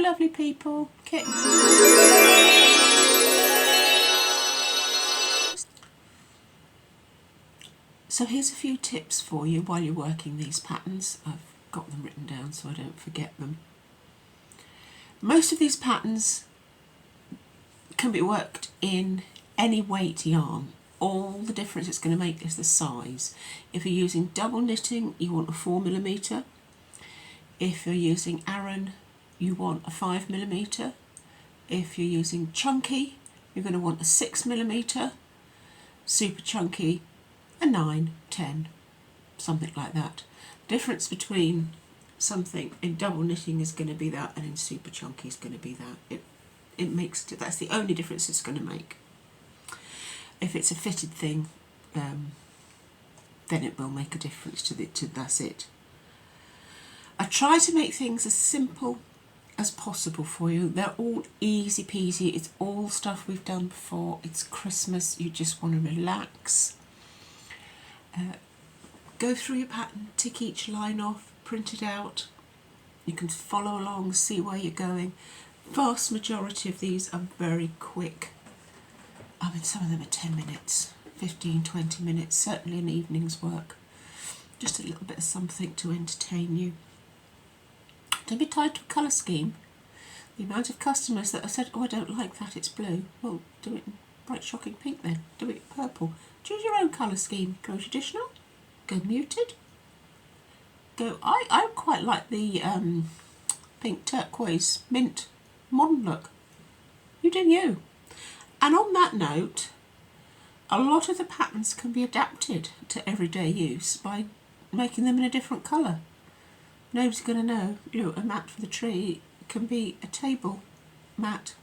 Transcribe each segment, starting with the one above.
lovely people. Kitten. So here's a few tips for you while you're working these patterns. I've got them written down so I don't forget them. Most of these patterns can be worked in any weight yarn. All the difference it's going to make is the size. If you're using double knitting, you want a 4mm. If you're using Aran, you want a 5mm. If you're using chunky, you're going to want a 6mm. Super chunky, a 9, 10, something like that. Difference between something in double knitting is going to be that, and in super chunky is going to be that. It makes it, that's the only difference it's going to make. If it's a fitted thing, then it will make a difference to that's it. I try to make things as simple as possible for you. They're all easy peasy. It's all stuff we've done before. It's Christmas. You just want to relax. Go through your pattern, tick each line off, print it out. You can follow along, see where you're going. Vast majority of these are very quick. I mean, some of them are 10 minutes, 15, 20 minutes, certainly an evening's work. Just a little bit of something to entertain you. Don't be tied to a colour scheme. The amount of customers that have said, oh, I don't like that, it's blue. Well, do it in bright shocking pink then. Do it purple. Choose your own colour scheme. Go traditional, go muted. Go, I quite like the pink turquoise mint modern look. You do you. And on that note, a lot of the patterns can be adapted to everyday use by making them in a different colour. Nobody's going to know, you know, a mat for the tree can be a table mat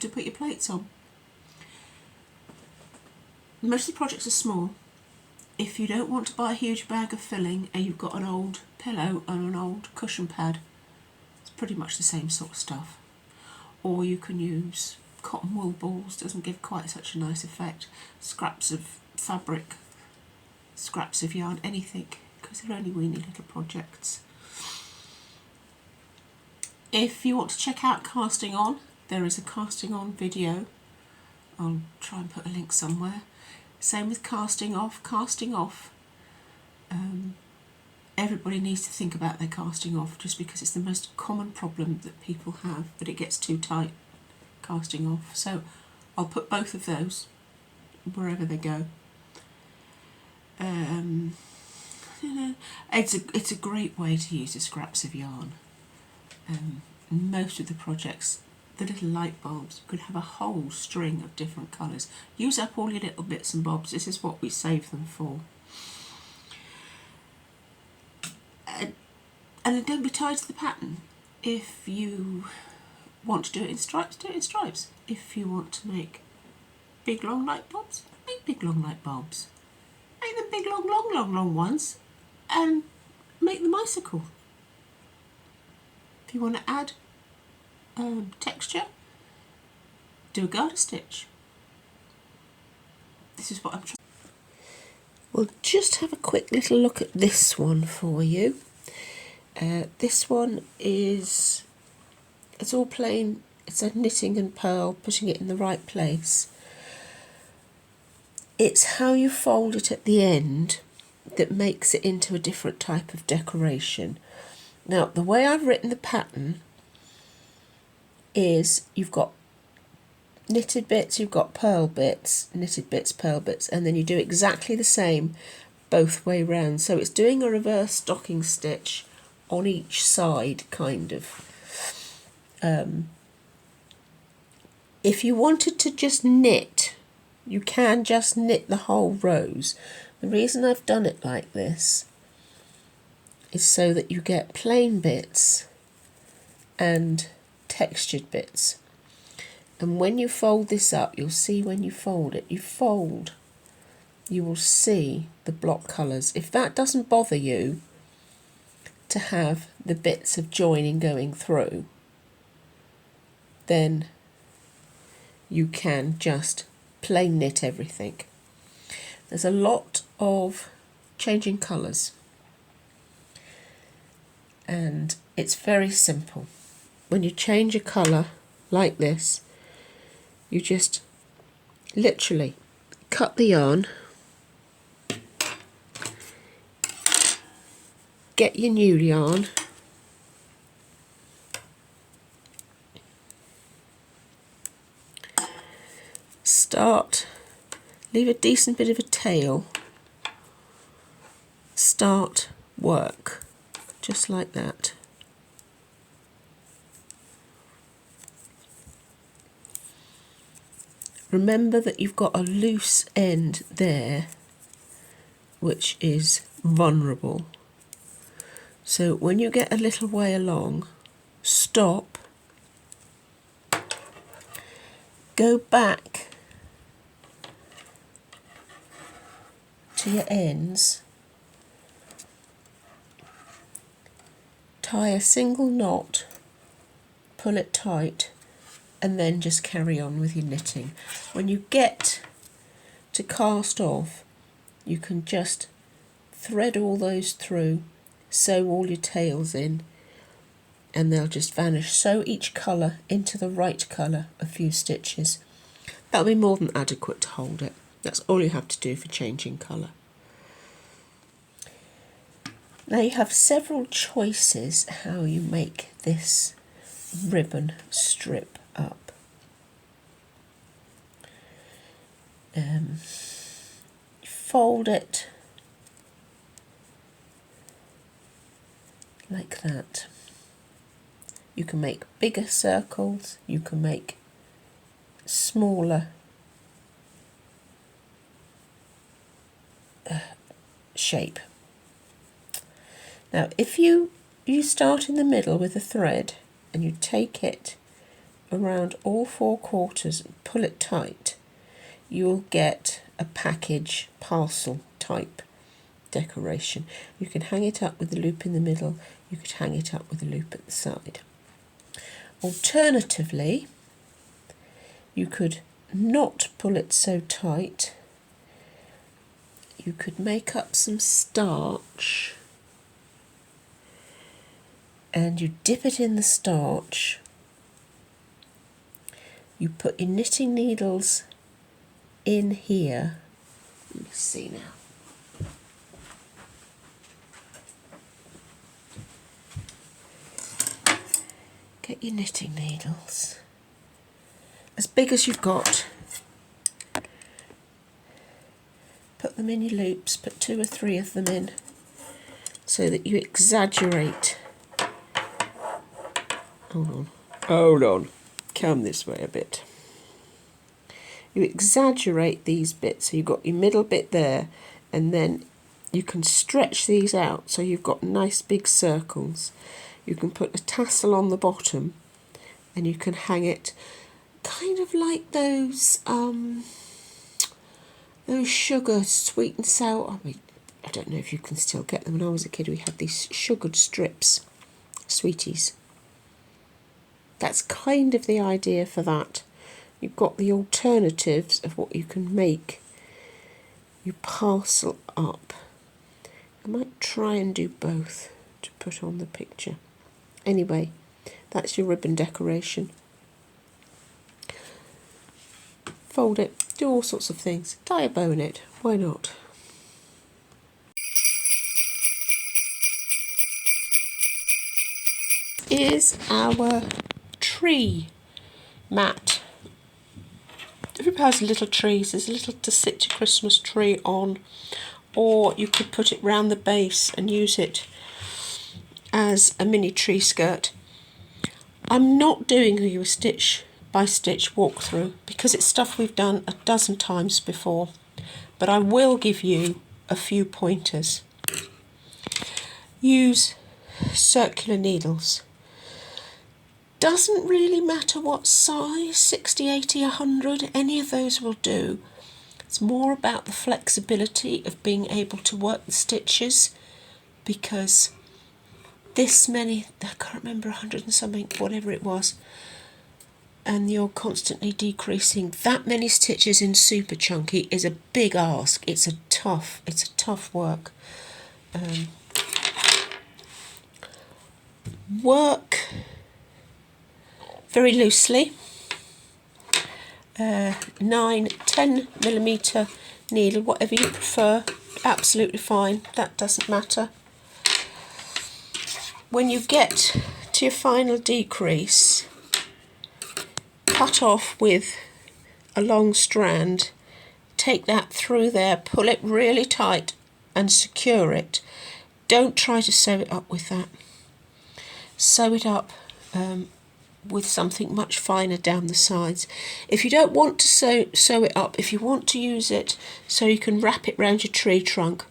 to put your plates on. Most of the projects are small. If you don't want to buy a huge bag of filling and you've got an old pillow and an old cushion pad, it's pretty much the same sort of stuff. Or you can use cotton wool balls, doesn't give quite such a nice effect. Scraps of fabric, scraps of yarn, anything, because they're only weeny little projects. If you want to check out casting on, there is a casting on video. I'll try and put a link somewhere. Same with casting off. Casting off, everybody needs to think about their casting off, just because it's the most common problem that people have, that it gets too tight casting off. So I'll put both of those wherever they go. It's a great way to use the scraps of yarn. Most of the projects, the little light bulbs, could have a whole string of different colours. Use up all your little bits and bobs. This is what we save them for. And then don't be tied to the pattern. If you want to do it in stripes, do it in stripes. If you want to make big long light bulbs, make big long light bulbs. Make them big long ones and make them icicle. If you want to add texture, do a garter stitch. This is what I'm trying. We'll just have a quick little look at this one for you. This one is, it's all plain, it's a knitting and purl, putting it in the right place. It's how you fold it at the end that makes it into a different type of decoration. Now, the way I've written the pattern is you've got knitted bits, you've got purl bits, knitted bits, purl bits, and then you do exactly the same both way round. So it's doing a reverse stocking stitch on each side, kind of. If you wanted to just knit, you can just knit the whole rows. The reason I've done it like this is so that you get plain bits and textured bits. And when you fold this up, you'll see when you fold it, you will see the block colours. If that doesn't bother you to have the bits of joining going through, then you can just plain knit everything. There's a lot of changing colours, and it's very simple. when you change a colour like this, you just literally cut the yarn, get your new yarn, start, leave a decent bit of a tail, start work, just like that. Remember that you've got a loose end there, which is vulnerable. So when you get a little way along, stop, go back to your ends, tie a single knot, pull it tight, and then just carry on with your knitting. When you get to cast off, you can just thread all those through, sew all your tails in, and they'll just vanish. Sew each colour into the right colour a few stitches. That'll be more than adequate to hold it. That's all you have to do for changing colour. Now you have several choices how you make this ribbon strip up. Fold it like that. You can make bigger circles, you can make smaller shape. Now if you start in the middle with a thread and you take it around all 4 quarters and pull it tight, you'll get a package parcel type decoration. You can hang it up with a loop in the middle, you could hang it up with a loop at the side. Alternatively, you could not pull it so tight. You could make up some starch and you dip it in the starch. You put your knitting needles in here. Let me see now. Get your knitting needles as big as you've got. Put them in your loops, put 2 or 3 of them in so that you exaggerate. Hold on, come this way a bit. You exaggerate these bits, so you've got your middle bit there, and then you can stretch these out so you've got nice big circles. You can put a tassel on the bottom and you can hang it kind of like those sugar sweet and sour. I don't know if you can still get them. When I was a kid we had these sugared strips, sweeties. That's kind of the idea for that. You've got the alternatives of what you can make your parcel up. I might try and do both to put on the picture. Anyway, that's your ribbon decoration. Fold it, do all sorts of things. Tie a bow in it, why not? Is our tree mat. Every pair has little trees. There's a little to sit your Christmas tree on, or you could put it round the base and use it as a mini tree skirt. I'm not doing you a stitch by stitch walkthrough because it's stuff we've done a dozen times before, but I will give you a few pointers. Use circular needles. Doesn't really matter what size, 60, 80, 100, any of those will do. It's more about the flexibility of being able to work the stitches, because this many, I can't remember, 100 and something, whatever it was, and you're constantly decreasing. That many stitches in super chunky is a big ask. It's a tough work. Work very loosely. 9-10mm needle, whatever you prefer, absolutely fine, that doesn't matter. When you get to your final decrease, cut off with a long strand, take that through there, pull it really tight and secure it. Don't try to sew it up with that. Sew it up with something much finer down the sides. If you don't want to sew it up, if you want to use it so you can wrap it round your tree trunk,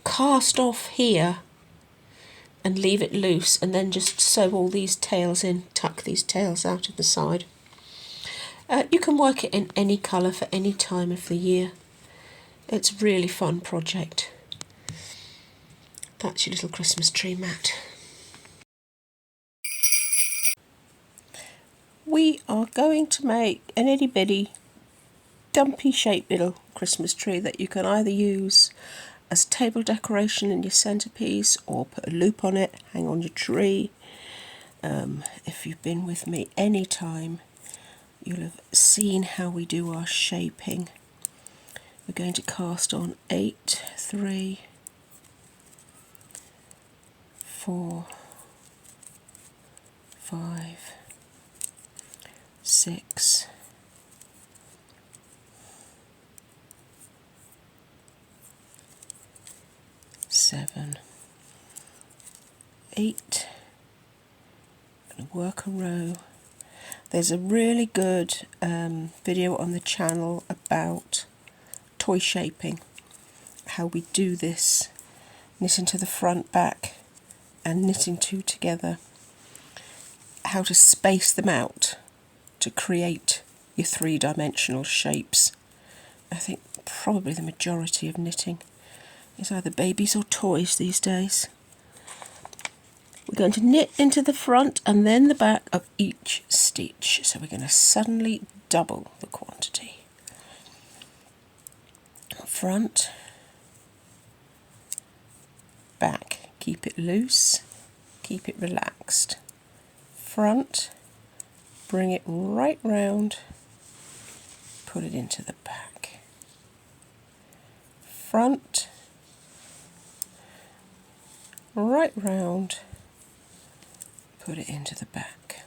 cast off here and leave it loose, and then just sew all these tails in, tuck these tails out of the side. You can work it in any colour for any time of the year. It's a really fun project. That's your little Christmas tree mat. We are going to make an itty bitty dumpy shaped little Christmas tree that you can either use as table decoration in your centrepiece or put a loop on it, hang on your tree. If you've been with me any time, you'll have seen how we do our shaping. We're going to cast on 8, 3, 4, 5, 6, 7, 8, and work a row. There's a really good video on the channel about toy shaping, how we do this, knitting to the front, back and knitting 2 together, how to space them out to create your 3-dimensional shapes. I think probably the majority of knitting is either babies or toys these days. We're going to knit into the front and then the back of each stitch, so we're going to suddenly double the quantity. Front, back, keep it loose, keep it relaxed. Front, bring it right round, put it into the back. Front, right round, put it into the back.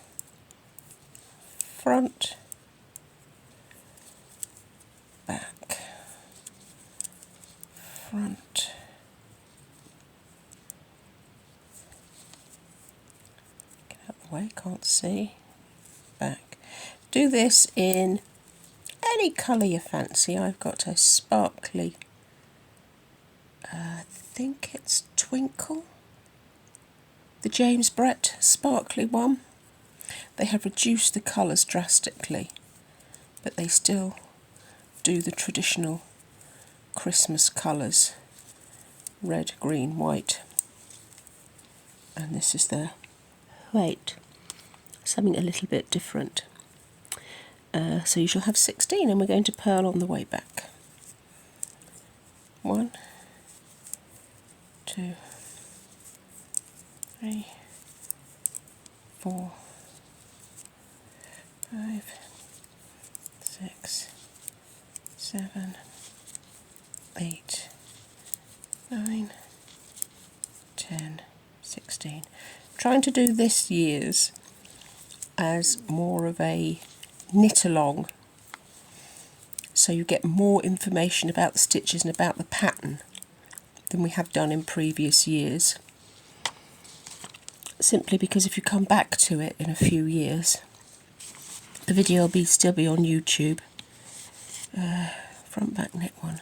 Front, back, front, get out of the way, can't see, back. Do this in any colour you fancy. I've got a sparkly, I think it's Twinkle, the James Brett sparkly one. They have reduced the colours drastically, but they still do the traditional Christmas colours, red, green, white, and this is their weight, something a little bit different. So you shall have 16, and we're going to purl on the way back. 1, 2, 3, 4, 5, 6, 7, 8, 9, 10, 16. Trying to do this year's as more of a knit along, so you get more information about the stitches and about the pattern than we have done in previous years. Simply because if you come back to it in a few years, the video will still be on YouTube, front back knit one,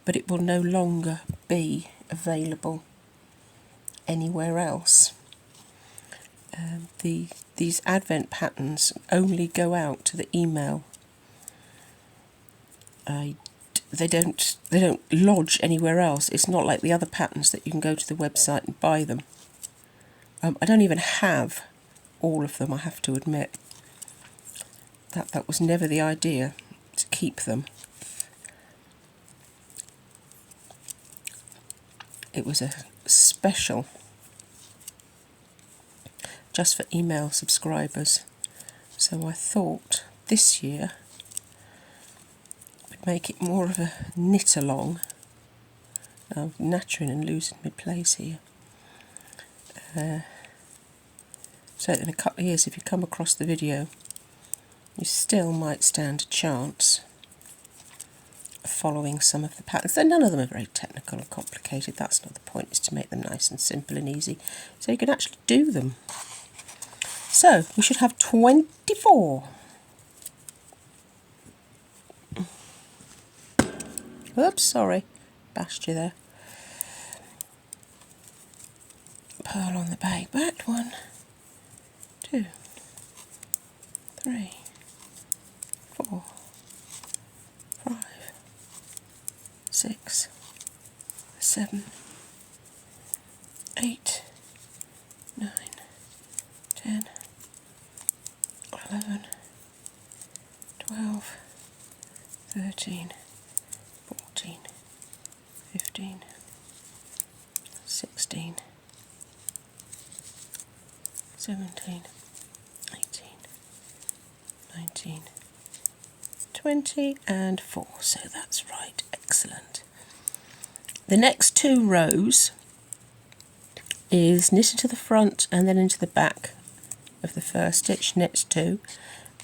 but it will no longer be available anywhere else. These advent patterns only go out to the email. They don't lodge anywhere else. It's not like the other patterns that you can go to the website and buy them. I don't even have all of them, I have to admit. That was never the idea, to keep them. It was a special just for email subscribers. So I thought this year I'd make it more of a knit along. I'm nattering and losing my place here. So in a couple of years, if you come across the video, you still might stand a chance of following some of the patterns. Though none of them are very technical or complicated. That's not the point, is to make them nice and simple and easy, so you can actually do them. So we should have 24. Oops, sorry, bashed you there. Pearl on the bag back. 1, 2, 3, 4, 5, 6, 7, 8, 9, 10, 11, 12, 13, 14, 15, 16, 17, 18, 19, 20 and 4. So that's right, excellent. The next 2 rows is knit into the front and then into the back of the first stitch, knit 2.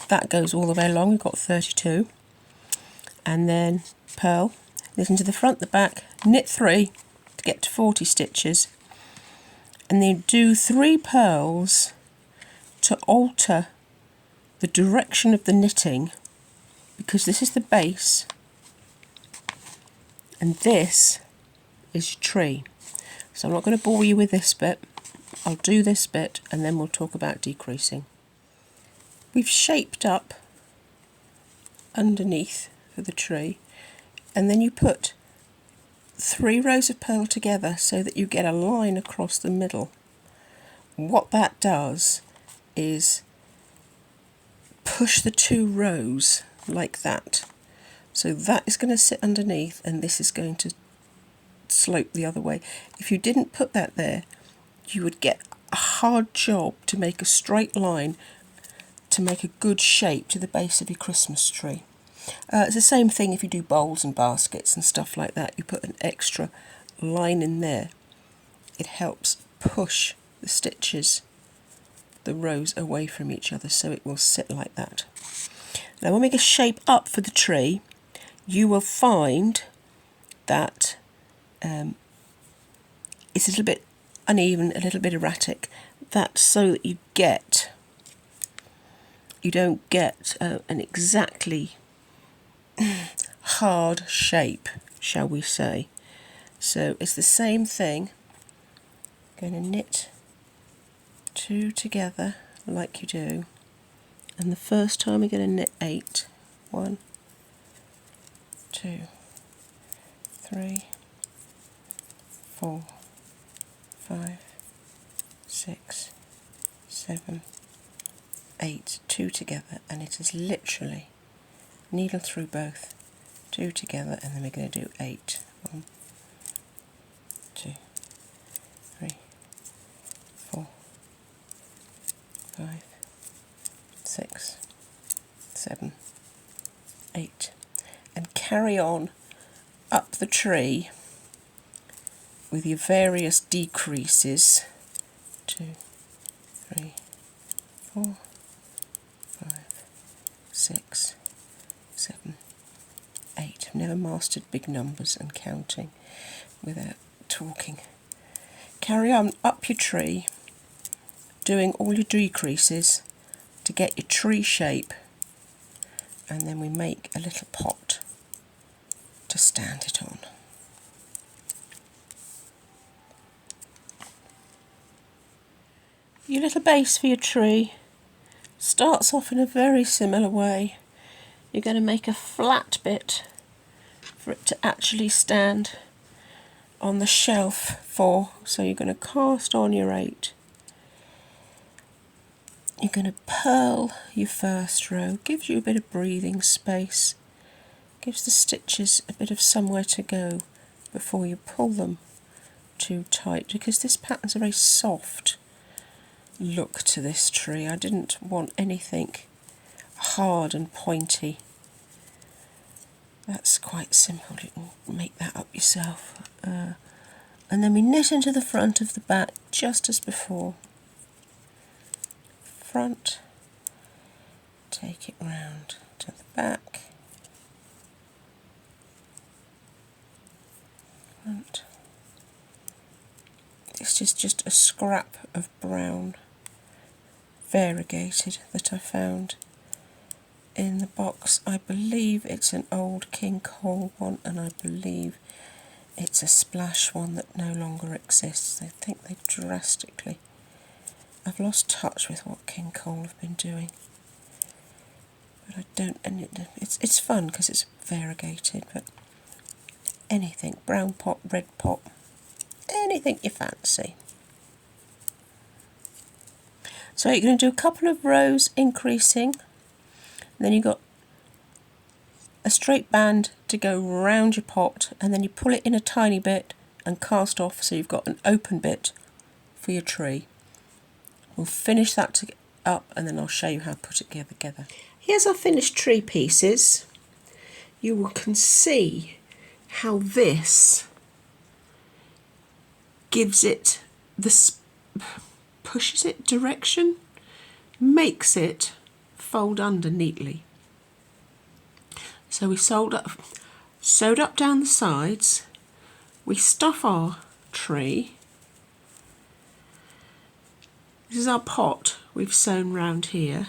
That goes all the way along, we've got 32. And then purl, knit into the front, the back, knit 3 to get to 40 stitches. And then do 3 purls to alter the direction of the knitting, because this is the base and this is your tree. So I'm not going to bore you with this bit. I'll do this bit and then we'll talk about decreasing. We've shaped up underneath for the tree, and then you put 3 rows of purl together so that you get a line across the middle. What that does is push the 2 rows like that. So that is going to sit underneath and this is going to slope the other way. If you didn't put that there, you would get a hard job to make a straight line to make a good shape to the base of your Christmas tree. It's the same thing if you do bowls and baskets and stuff like that. You put an extra line in there. It helps push the stitches, the rows away from each other, so it will sit like that. Now when we get shape up for the tree, you will find that it's a little bit uneven, a little bit erratic. That's so that you don't get an exactly hard shape, shall we say. So it's the same thing. I'm going to knit 2 together like you do, and the first time we're going to knit 8. 1, 2, 3, 4, 5, 6, 7, 8, 2 together, and it is literally needle through both, 2 together, and then we're going to do 8. 1, 2, 3, 4, 5, 6, 7, 8, and carry on up the tree with your various decreases. 2, 3, 4, 5, 6, 7, 8. I've never mastered big numbers and counting without talking. Carry on up your tree, doing all your decreases to get your tree shape, and then we make a little pot to stand it on. Your little base for your tree starts off in a very similar way. You're going to make a flat bit for it to actually stand on the shelf for. So you're going to cast on your 8. You're going to purl your first row. Gives you a bit of breathing space. Gives the stitches a bit of somewhere to go before you pull them too tight, because this pattern's a very soft look to this tree. I didn't want anything hard and pointy. That's quite simple, you can make that up yourself. And then we knit into the front of the back just as before. Front, take it round to the back, front. This is just a scrap of brown variegated that I found in the box. I believe it's an old King Cole one, and I believe it's a splash one that no longer exists. I think they've drastically... I've lost touch with what King Cole have been doing. But I don't... and it's fun because it's variegated, but anything, brown pot, red pot, anything you fancy. So you're going to do a couple of rows increasing, then you've got a straight band to go round your pot, and then you pull it in a tiny bit and cast off so you've got an open bit for your tree. We'll finish that up and then I'll show you how to put it together. Here's our finished tree pieces. You can see how this gives it this, pushes it direction, makes it fold under neatly. So we sewed up down the sides, we stuff our tree. This is our pot we've sewn round here.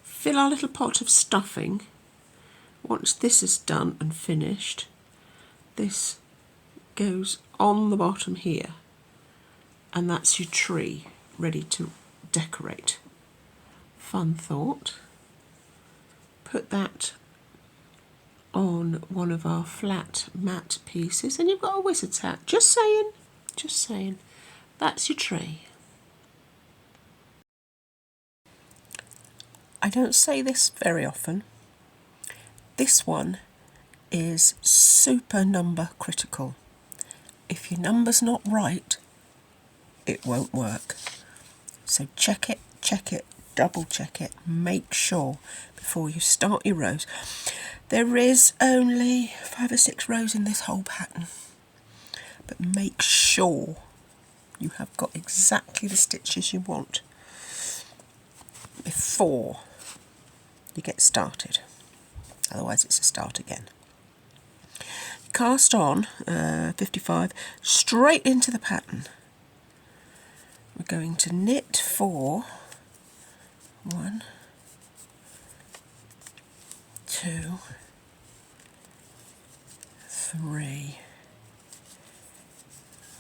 Fill our little pot of stuffing. Once this is done and finished, this goes on the bottom here, and that's your tree ready to decorate. Fun thought. Put that on one of our flat mat pieces and you've got a wizard's hat. Just saying, just saying. That's your tree. I don't say this very often. This one is super number critical. If your number's not right, it won't work. So check it, double check it, make sure before you start your rows. There is only 5 or 6 rows in this whole pattern, but make sure you have got exactly the stitches you want before you get started. Otherwise it's a start again. Cast on 55 straight into the pattern. We're going to knit 4, 1, 2, 3,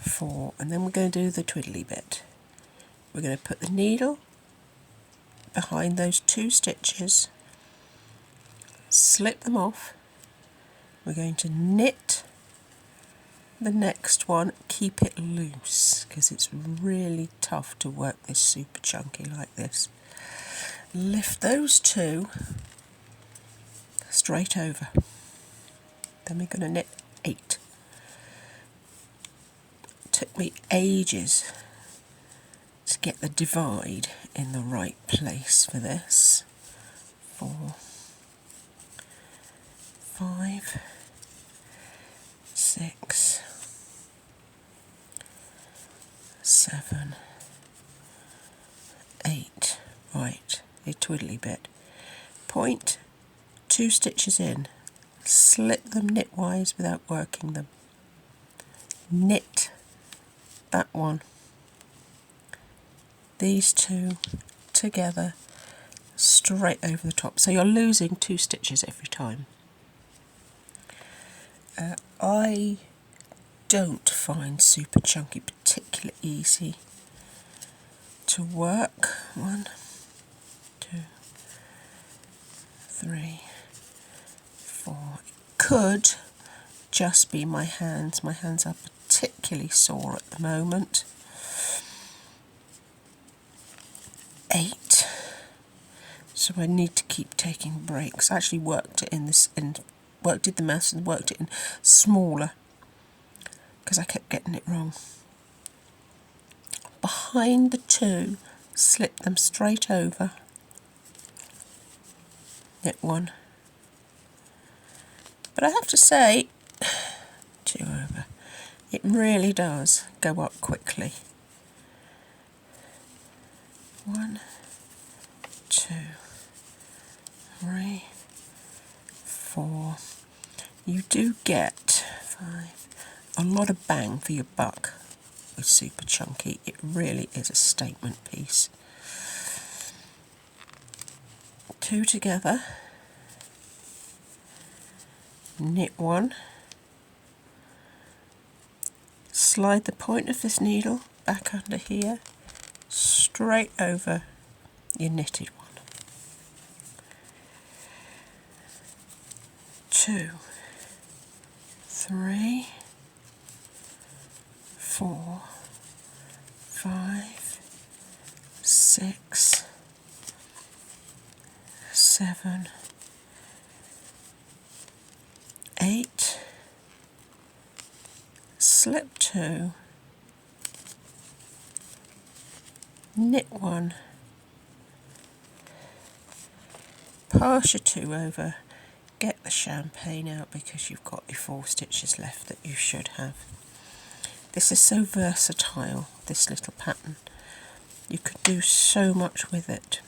4, and then we're going to do the twiddly bit. We're going to put the needle behind those 2 stitches, slip them off. We're going to knit the next one, keep it loose because it's really tough to work this super chunky like this. Lift those 2 straight over. Then we're going to knit 8. Took me ages to get the divide in the right place for this. 4, 5, 6, 7, 8. Right, the twiddly bit. Point 2 stitches in, slip them knitwise without working them. Knit that one. These 2 together straight over the top. So you're losing 2 stitches every time. I don't find super chunky particularly easy to work. 1, 2, 3, 4. It could just be my hands. My hands are particularly sore at the moment. 8. So I need to keep taking breaks. I actually worked it in this, did the maths and worked it in smaller because I kept getting it wrong. Behind the 2, slip them straight over. knit one. But I have to say, 2 over, it really does go up quickly. 1, 2, 3, 4. You do get 5. A lot of bang for your buck with Super Chunky. It really is a statement piece. 2 together, knit 1, slide the point of this needle back under here, straight over your knitted one. 2, 3, 4, 5, 6, 7, 8, slip 2, knit 1, pass your 2 over, get the champagne out because you've got your 4 stitches left that you should have. This is so versatile, this little pattern. You could do so much with it.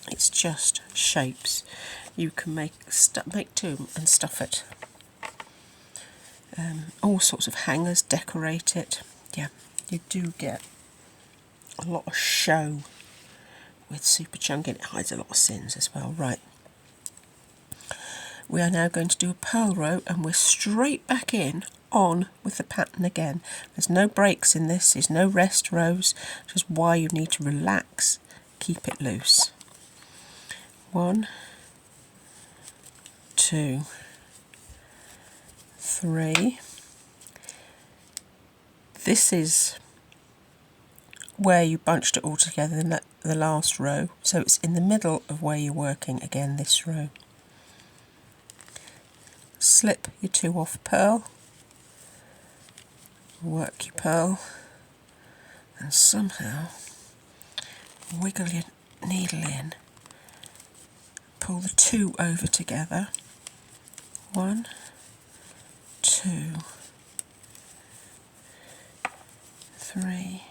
It's just shapes. You can make 2 and stuff it. All sorts of hangers, decorate it. Yeah, you do get a lot of show with Super Chunky, and it hides a lot of sins as well. Right. We are now going to do a purl row, and we're straight back on with the pattern again. There's no breaks in this, there's no rest rows, which is why you need to relax, keep it loose. 1, 2, 3. This is where you bunched it all together in the last row, so it's in the middle of where you're working again this row. Slip your 2 off purl, work your purl, and somehow wiggle your needle in, pull the 2 over together. 1, 2, 3,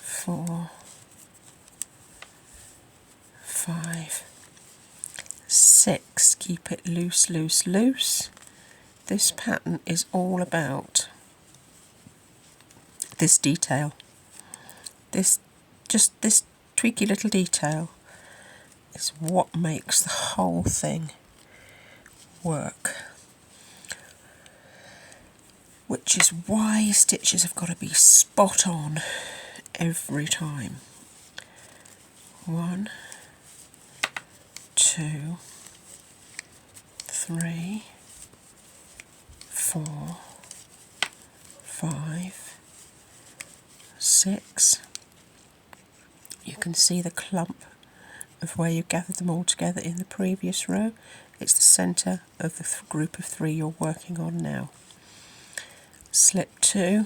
4, 5, 6. Keep it loose, loose, loose. This pattern is all about this detail. This tweaky little detail is what makes the whole thing work. Which is why stitches have got to be spot on every time. 1, 2, 3, 4, 5, 6. You can see the clump of where you gathered them all together in the previous row. It's the centre of the group of 3 you're working on now. Slip 2,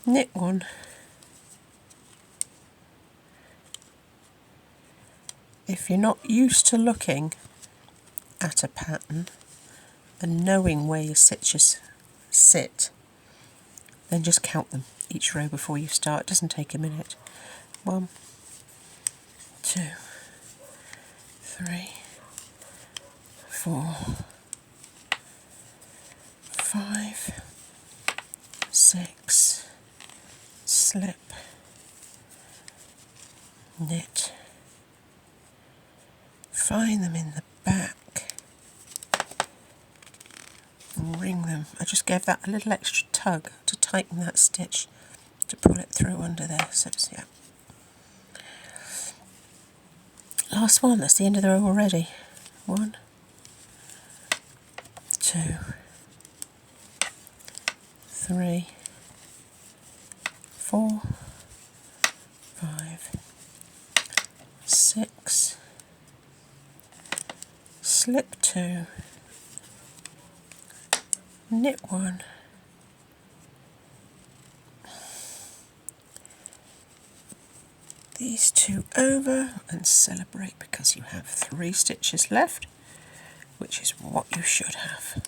knit 1, if you're not used to looking at a pattern and knowing where your stitches sit, then just count them each row before you start. It doesn't take a minute. 1, 2, 3, 4, 5, 6, slip, knit, find them in the back, wring them. I just gave that a little extra tug to tighten that stitch to pull it through under there. So just, yeah. Last one, that's the end of the row already. 1, 2, 3, 4, 5, 6, slip 2, knit 1, these two over and celebrate because you have 3 stitches left, which is what you should have.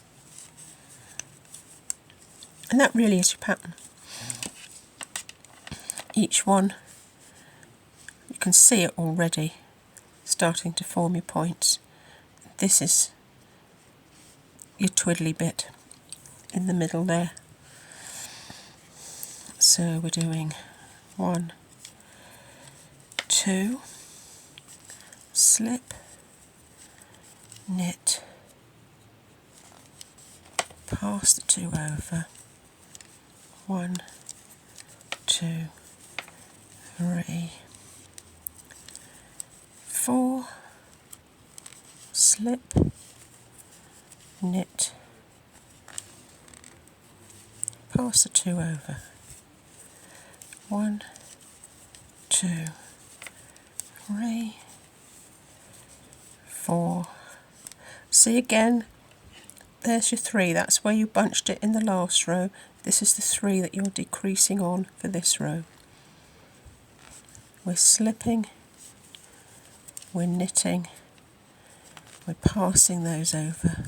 And that really is your pattern. Each one, you can see it already starting to form your points. This is your twiddly bit in the middle there. So we're doing 1, 2, slip, knit, pass the 2 over, 1, 2, 3, 4, slip, knit, pass the 2 over, 1, 2, 3, 4. See again, there's your 3, that's where you bunched it in the last row. This is the 3 that you're decreasing on for this row. We're slipping, we're knitting, we're passing those over.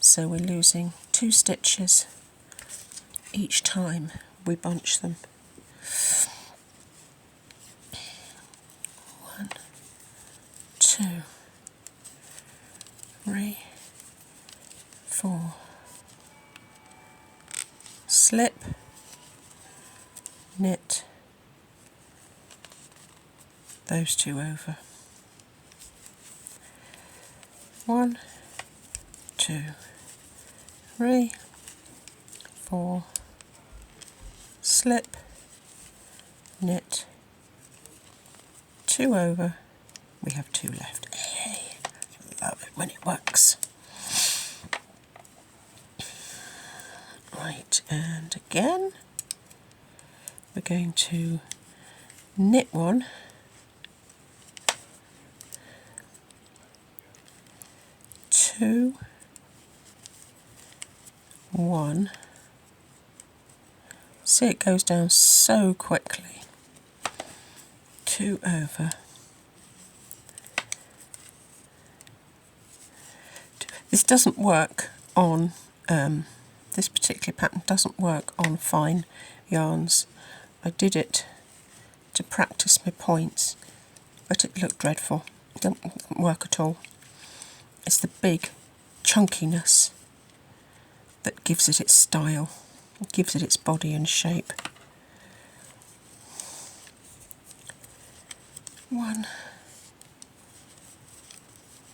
So we're losing 2 stitches each time we bunch them. 1, 2, 3, 4, slip, knit, those 2 over. 1, 2, 3, 4, slip, knit, 2 over, we have 2 left. Hey, love it when it works. Right, and again, we're going to knit 1, 2, 1. See, it goes down so quickly. 2 over. This doesn't work on, this particular pattern doesn't work on fine yarns. I did it to practice my points, but it looked dreadful. It doesn't work at all. It's the big chunkiness that gives it its style, it gives it its body and shape. 1,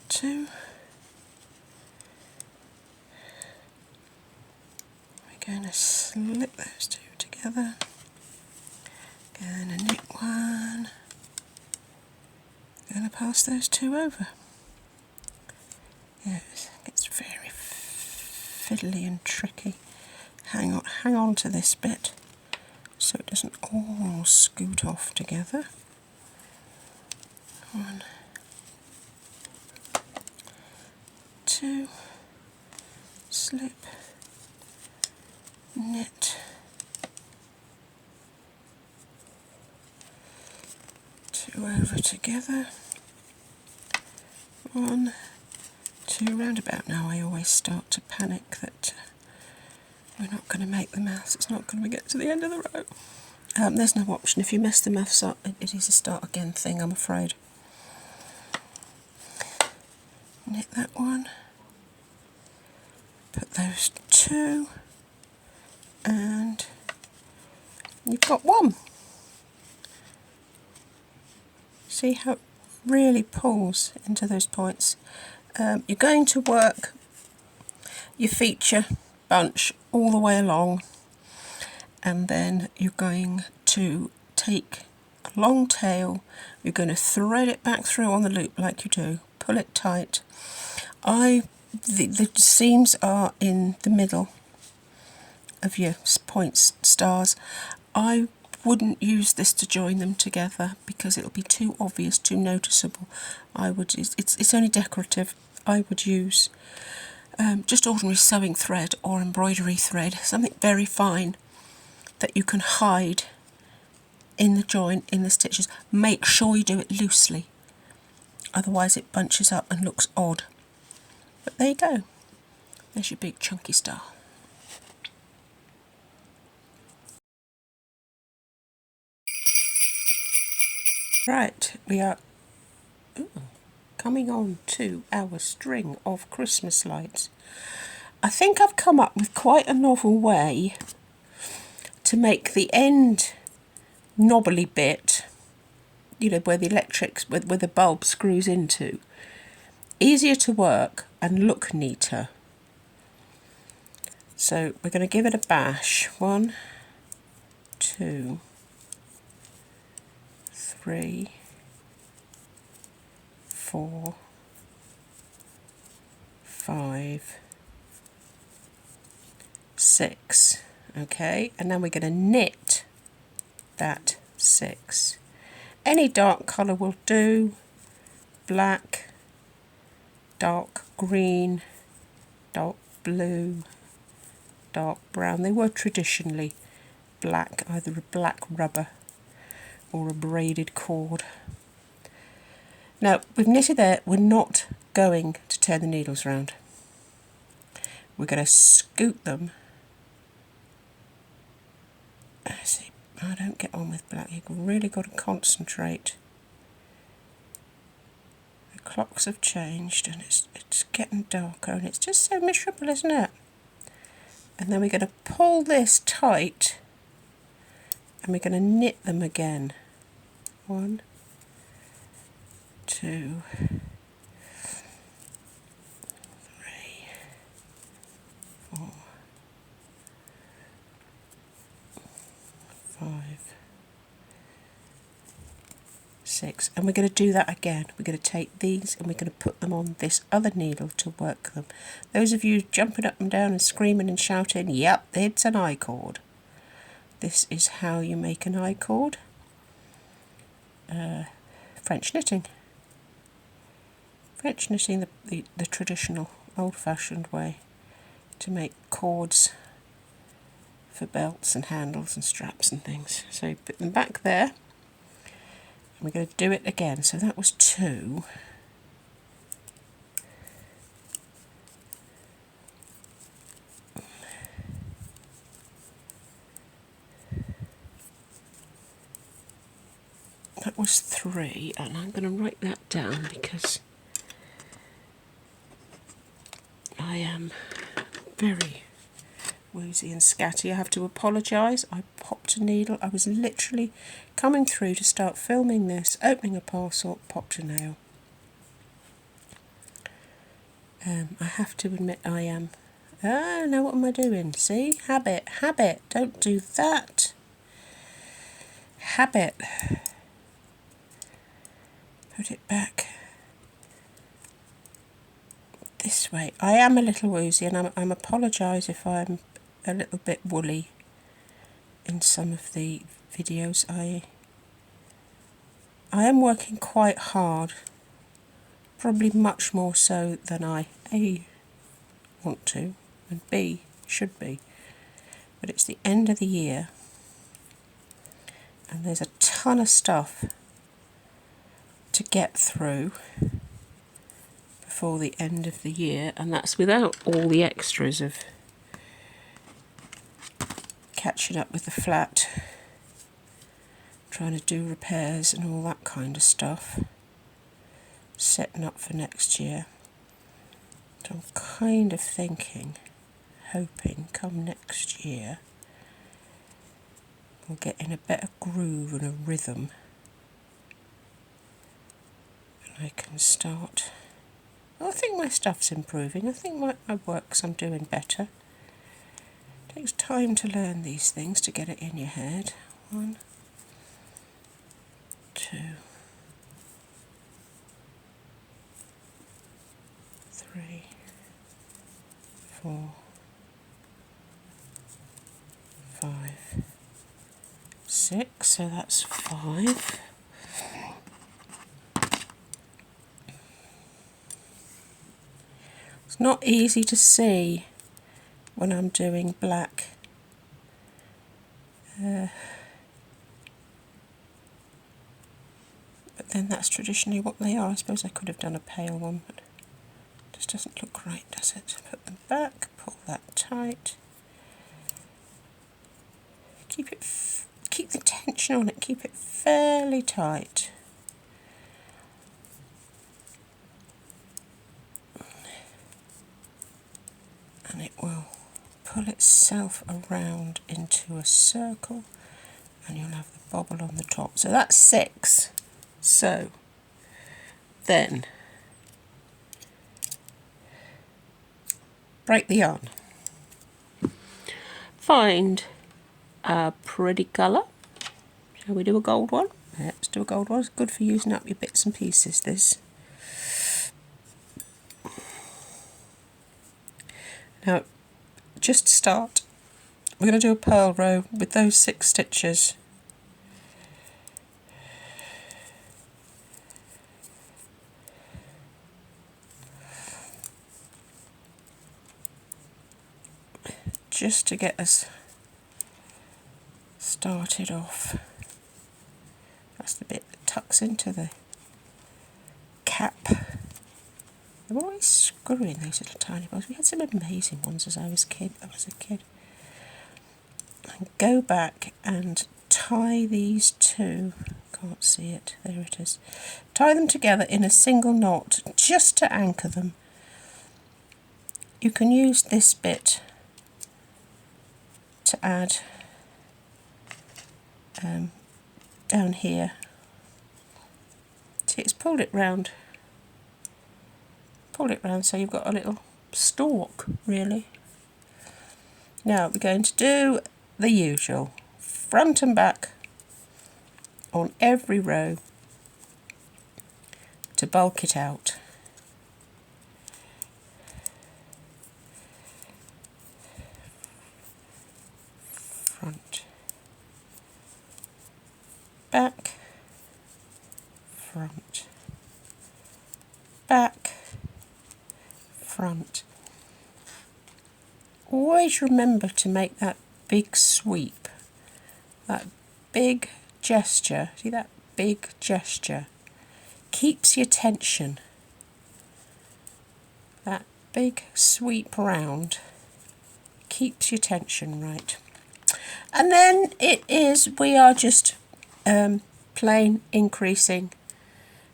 2. We're going to slip those 2 together. Going to knit 1. Going to pass those 2 over. Yes, it gets very fiddly and tricky. Hang on to this bit so it doesn't all scoot off together. 1, 2, slip, knit, 2 over together, 1, 2, round about now I always start to panic that we're not going to make the maths, it's not going to get to the end of the row. There's no option, if you mess the maths up it is a start again thing, I'm afraid. Knit that 1, put those 2, and you've got 1. See how it really pulls into those points. You're going to work your feature bunch all the way along, and then you're going to take a long tail, you're going to thread it back through on the loop like you do, pull it tight. The seams are in the middle of your points, stars. I wouldn't use this to join them together because it'll be too obvious, too noticeable. It's only decorative. I would use just ordinary sewing thread or embroidery thread, something very fine that you can hide in the joint, in the stitches. Make sure you do it loosely, otherwise it bunches up and looks odd. But there you go, there's your big chunky star. Right, we are coming on to our string of Christmas lights. I think I've come up with quite a novel way to make the end knobbly bit, you know, where the electrics, where the bulb screws into, easier to work and look neater. So we're going to give it a bash. 1, 2, 3, 4, 5, 6. Okay, and then we're going to knit that 6. Any dark colour will do. Black, dark green, dark blue, dark brown. They were traditionally black, either a black rubber or a braided cord. Now, we've knitted there, we're not going to turn the needles round. We're going to scoot them. See, I don't get on with black, you've really got to concentrate. The clocks have changed and it's getting darker and it's just so miserable, isn't it? And then we're going to pull this tight and we're going to knit them again. 1, 2, 3, 4, 5, 6, and we're going to do that again. We're going to take these and we're going to put them on this other needle to work them. Those of you jumping up and down and screaming and shouting, yep, it's an I-cord. This is how you make an I-cord. French knitting. French knitting, the traditional old-fashioned way to make cords for belts and handles and straps and things. So you put them back there and we're going to do it again. So that was 2. That was 3, and I'm going to write that down because I am very woozy and scatty. I have to apologise. I popped a needle. I was literally coming through to start filming this, opening a parcel, popped a nail. I have to admit I am... Oh, no, what am I doing? See? Habit. Don't do that. Habit. Put it back this way. I am a little woozy and I'm apologise if I'm a little bit woolly in some of the videos. I am working quite hard, probably much more so than I A, want to, and B, should be. But it's the end of the year and there's a ton of stuff to get through before the end of the year, and that's without all the extras of catching up with the flat, trying to do repairs and all that kind of stuff, setting up for next year. So I'm kind of thinking, hoping come next year we'll get in a better groove and a rhythm and I can start. I think my stuff's improving. I think my works I'm doing better. It takes time to learn these things, to get it in your head. 1, 2, 3, 4, 5, 6. So that's 5. It's not easy to see when I'm doing black. then that's traditionally what they are. I suppose I could have done a pale one, but it just doesn't look right, does it? Put them back, pull that tight. Keep the tension on it, keep it fairly tight. And it will pull itself around into a circle, and you'll have the bobble on the top. So that's 6. So then break the yarn. Find a pretty colour. Shall we do a gold one? Let's do a gold one. It's good for using up your bits and pieces, this. Now, just to start, we're going to do a purl row with those 6 stitches. Just to get us started off. That's the bit that tucks into the cap. They're always screwing these little tiny bows. We had some amazing ones as I was a kid. And go back and tie these two. Can't see it. There it is. Tie them together in a single knot just to anchor them. You can use this bit to add down here. See, it's pulled it round. Pull it round so you've got a little stalk, really. Now we're going to do the usual, front and back on every row to bulk it out. Front, back, front, back, front. Always remember to make that big sweep, that big gesture. See that big gesture? Keeps your tension. That big sweep round keeps your tension right. And then we are just plain increasing,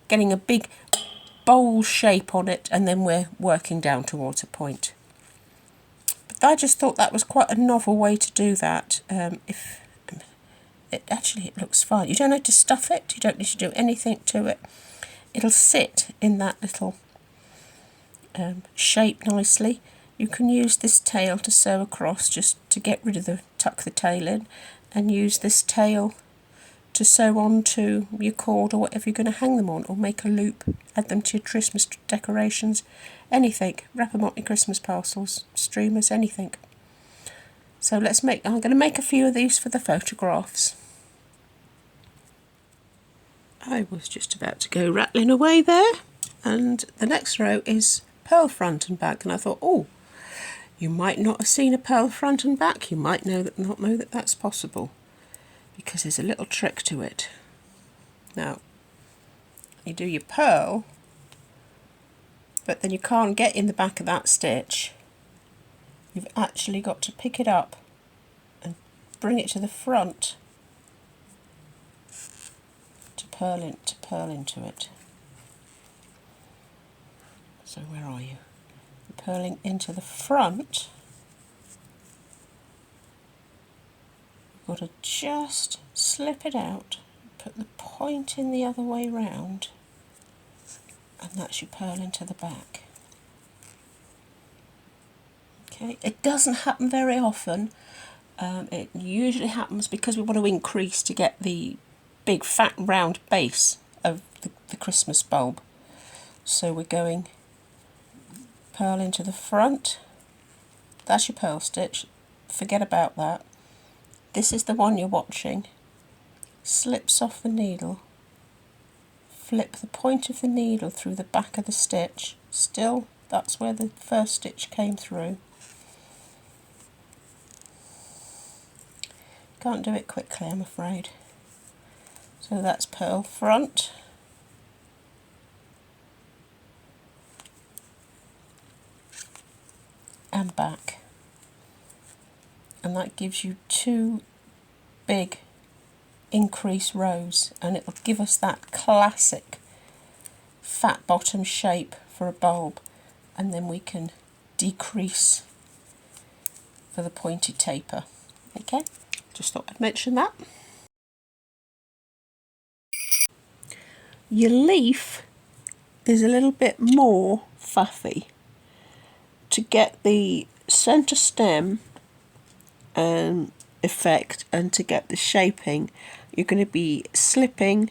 getting a big bowl shape on it, and then we're working down towards a point. But I just thought that was quite a novel way to do that. It looks fine. You don't have to stuff it, you don't need to do anything to it. It'll sit in that little shape nicely. You can use this tail to sew across, just to get rid of tuck the tail in, and use this tail to sew onto your cord or whatever you're going to hang them on, or make a loop, add them to your Christmas decorations, anything. Wrap them up in Christmas parcels, streamers, anything. So I'm going to make a few of these for the photographs. I was just about to go rattling away there, and the next row is purl front and back, and I thought, oh, you might not have seen a purl front and back, you might not know that that's possible, because there's a little trick to it. Now, you do your purl, but then you can't get in the back of that stitch. You've actually got to pick it up and bring it to the front to purl into it. So where are you? Purling into the front. You've got to just slip it out, put the point in the other way round, and that's your purl into the back. Okay, it doesn't happen very often. It usually happens because we want to increase to get the big fat round base of the Christmas bulb. So we're going purl into the front. That's your purl stitch. Forget about that. This is the one you're watching. Slips off the needle. Flip the point of the needle through the back of the stitch. Still, that's where the first stitch came through. Can't do it quickly, I'm afraid. So that's purl front. and back. And that gives you 2 big increase rows, and it'll give us that classic fat bottom shape for a bulb, and then we can decrease for the pointed taper. Okay, just thought I'd mention that. Your leaf is a little bit more fluffy. To get the centre stem effect and to get the shaping, you're going to be slipping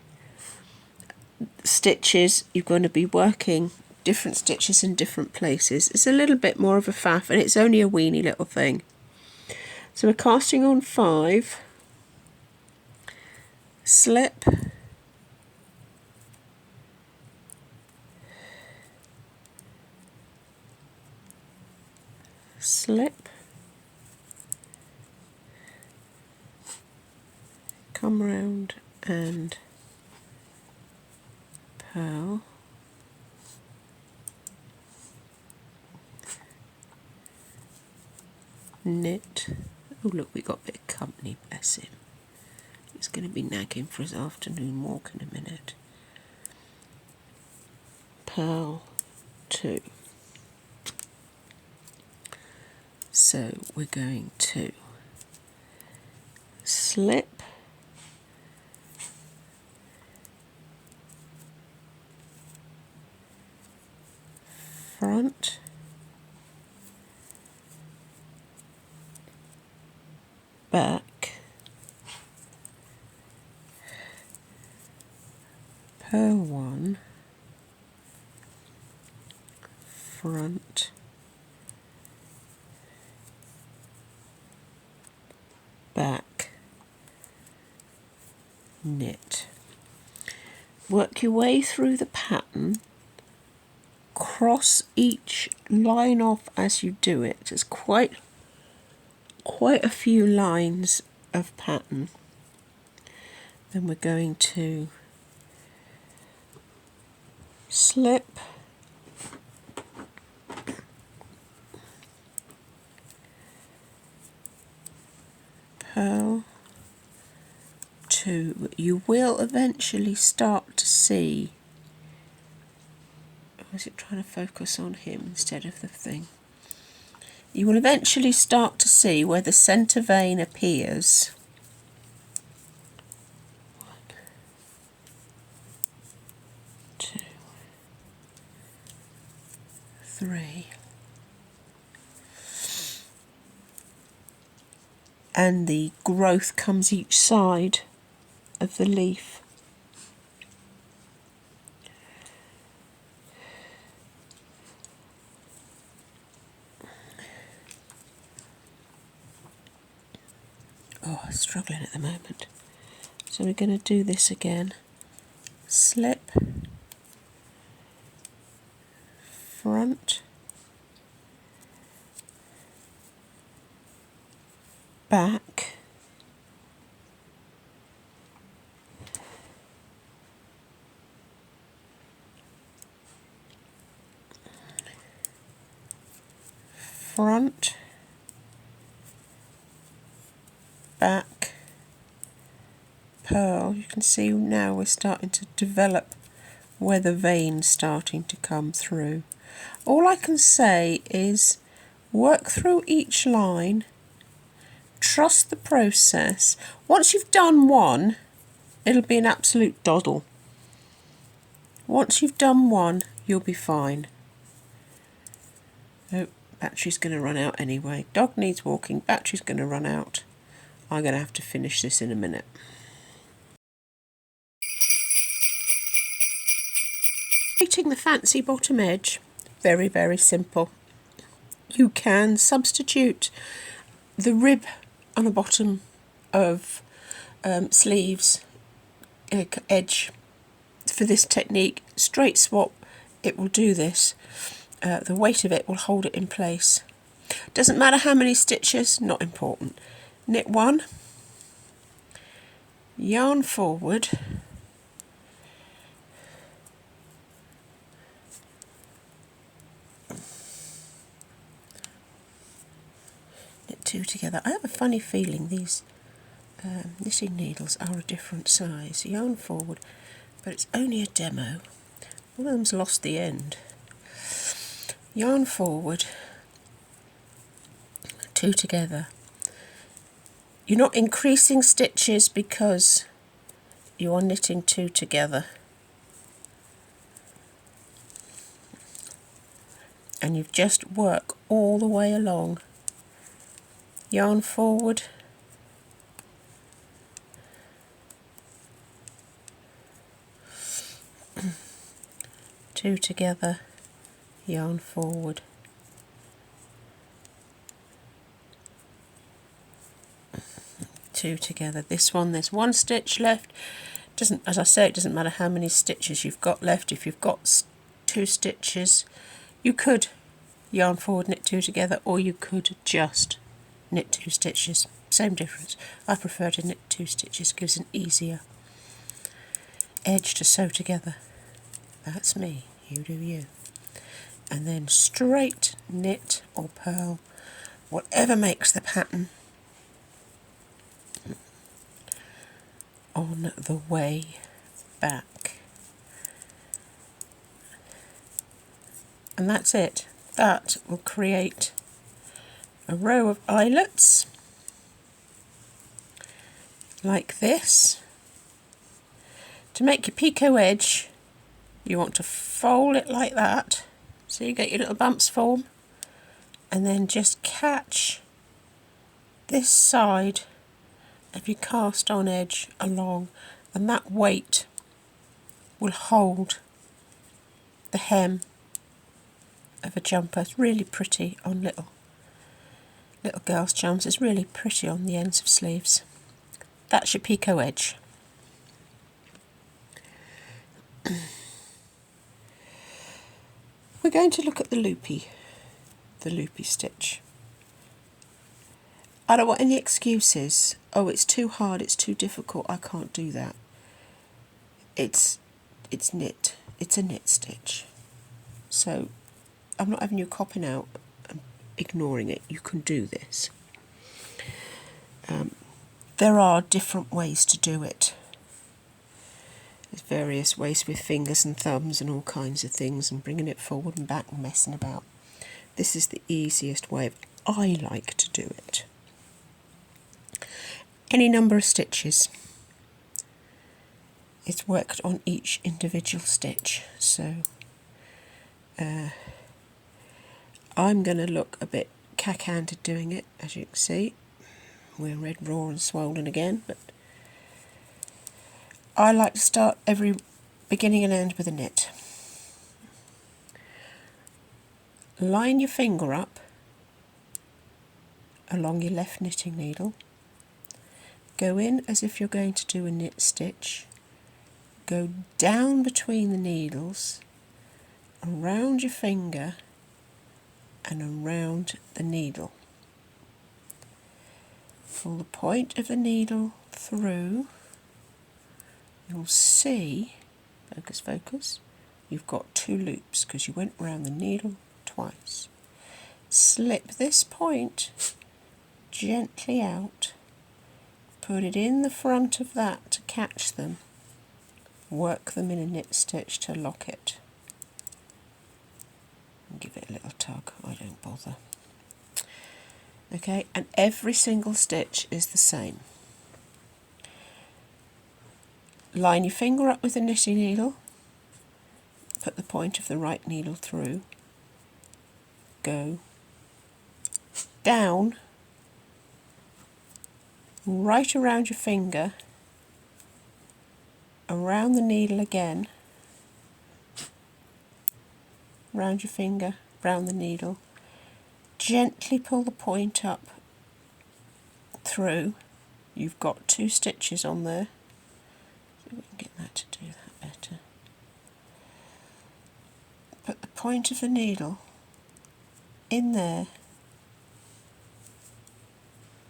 stitches, you're going to be working different stitches in different places. It's a little bit more of a faff, and it's only a weeny little thing. So we're casting on 5, slip, slip, come round and purl, knit. Oh look, we got a bit of company, bless him. He's going to be nagging for his afternoon walk in a minute. Purl 2. So we're going to slip, front, back, purl 1, front, back, knit. Work your way through the pattern, cross each line off as you do it. There's quite a few lines of pattern. Then we're going to slip, purl 2. You will eventually start to see, or is it trying to focus on him instead of the thing? You will eventually start to see where the centre vein appears. 1, 2, 3. And the growth comes each side of the leaf. Oh, I'm struggling at the moment. So we're going to do this again. Slip, front, back, front, back, purl. You can see now we're starting to develop where the vein's starting to come through. All I can say is work through each line, trust the process. Once you've done one, it'll be an absolute doddle. Once you've done one, you'll be fine. Oh, battery's going to run out anyway. Dog needs walking, battery's going to run out. I'm going to have to finish this in a minute. Creating the fancy bottom edge, very, very simple. You can substitute the rib on the bottom of sleeves edge for this technique. Straight swap, it will do this. The weight of it will hold it in place. Doesn't matter how many stitches, not important. Knit 1, yarn forward, two together. I have a funny feeling these knitting needles are a different size. Yarn forward, but it's only a demo. One of them's lost the end. Yarn forward, two together. You're not increasing stitches because you are knitting two together. And you've just worked all the way along. Yarn forward, two together, yarn forward, two together. This one, there's one stitch left. Doesn't, as I say, it doesn't matter how many stitches you've got left. If you've got two stitches, you could yarn forward, knit two together, or you could just knit two stitches. Same difference. I prefer to knit two stitches, gives an easier edge to sew together. That's me, you do you. And then straight knit or purl, whatever makes the pattern, on the way back. And that's it. That will create a row of eyelets like this. To make your picot edge, you want to fold it like that, so you get your little bumps form, and then just catch this side of your cast on edge along, and that weight will hold the hem of a jumper. It's really pretty on little girls' jumpers. It's really pretty on the ends of sleeves. That's your picot edge. We're going to look at the loopy stitch. I don't want any excuses. Oh, it's too hard, it's too difficult, I can't do that. It's knit. It's a knit stitch. So I'm not having you copping out and ignoring it. You can do this. There are different ways to do it. There's various ways with fingers and thumbs and all kinds of things, and bringing it forward and back and messing about. This is the easiest way I like to do it. Any number of stitches. It's worked on each individual stitch, so I'm going to look a bit cack-handed doing it, as you can see. We're red, raw and swollen again, but I like to start every beginning and end with a knit. Line your finger up along your left knitting needle. Go in as if you're going to do a knit stitch. Go down between the needles, around your finger and around the needle. Pull the point of the needle through. You'll see, focus, you've got two loops because you went around the needle twice. Slip this point gently out, put it in the front of that to catch them, work them in a knit stitch to lock it. And give it a little tug, I don't bother. Okay, and every single stitch is the same. Line your finger up with the knitting needle, put the point of the right needle through, go down, right around your finger, around the needle again, round your finger, round the needle, gently pull the point up through. You've got two stitches on there. See if we can get that to do that better. Put the point of the needle in there,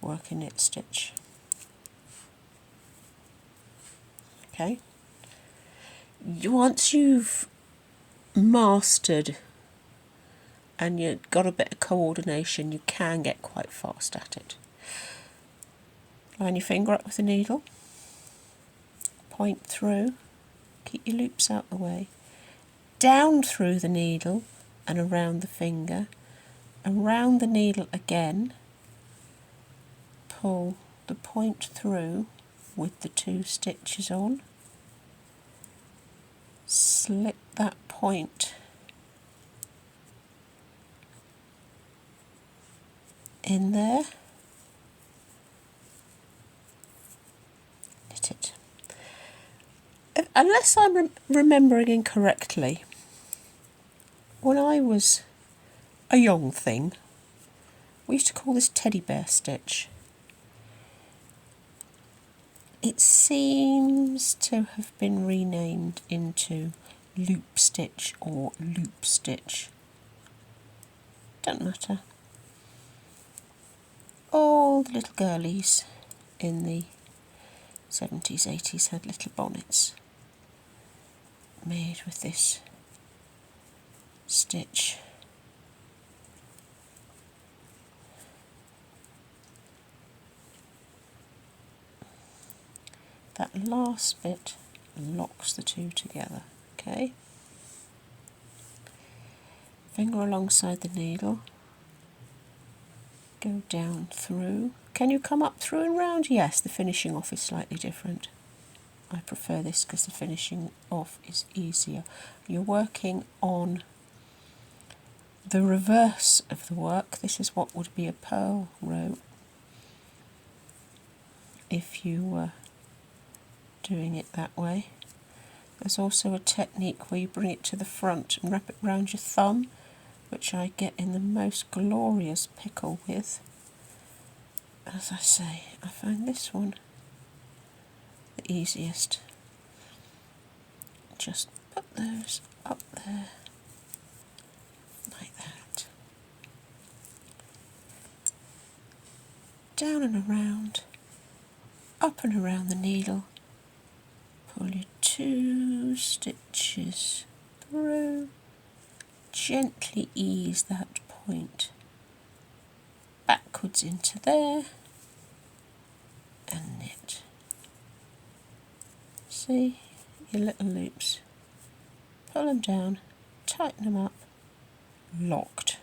work a knit stitch. Okay. Once you've mastered and you've got a bit of coordination, you can get quite fast at it. Line your finger up with the needle, point through, keep your loops out the way, down through the needle and around the finger, around the needle again, pull the point through with the 2 stitches on, slip that point in there, knit it. Unless I'm remembering incorrectly, when I was a young thing, we used to call this teddy bear stitch. It seems to have been renamed into loop stitch or loop stitch. Don't matter. All the little girlies in the 70s, 80s had little bonnets made with this stitch. That last bit locks the 2 together, okay? Finger alongside the needle, go down through. Can you come up through and round? Yes, the finishing off is slightly different. I prefer this because the finishing off is easier. You're working on the reverse of the work. This is what would be a purl row if you were doing it that way. There's also a technique where you bring it to the front and wrap it round your thumb, which I get in the most glorious pickle with. As I say, I find this one the easiest. Just put those up there like that. Down and around, up and around the needle. Pull your 2 stitches through. Gently ease that point backwards into there and knit. See your little loops. Pull them down, tighten them up, locked.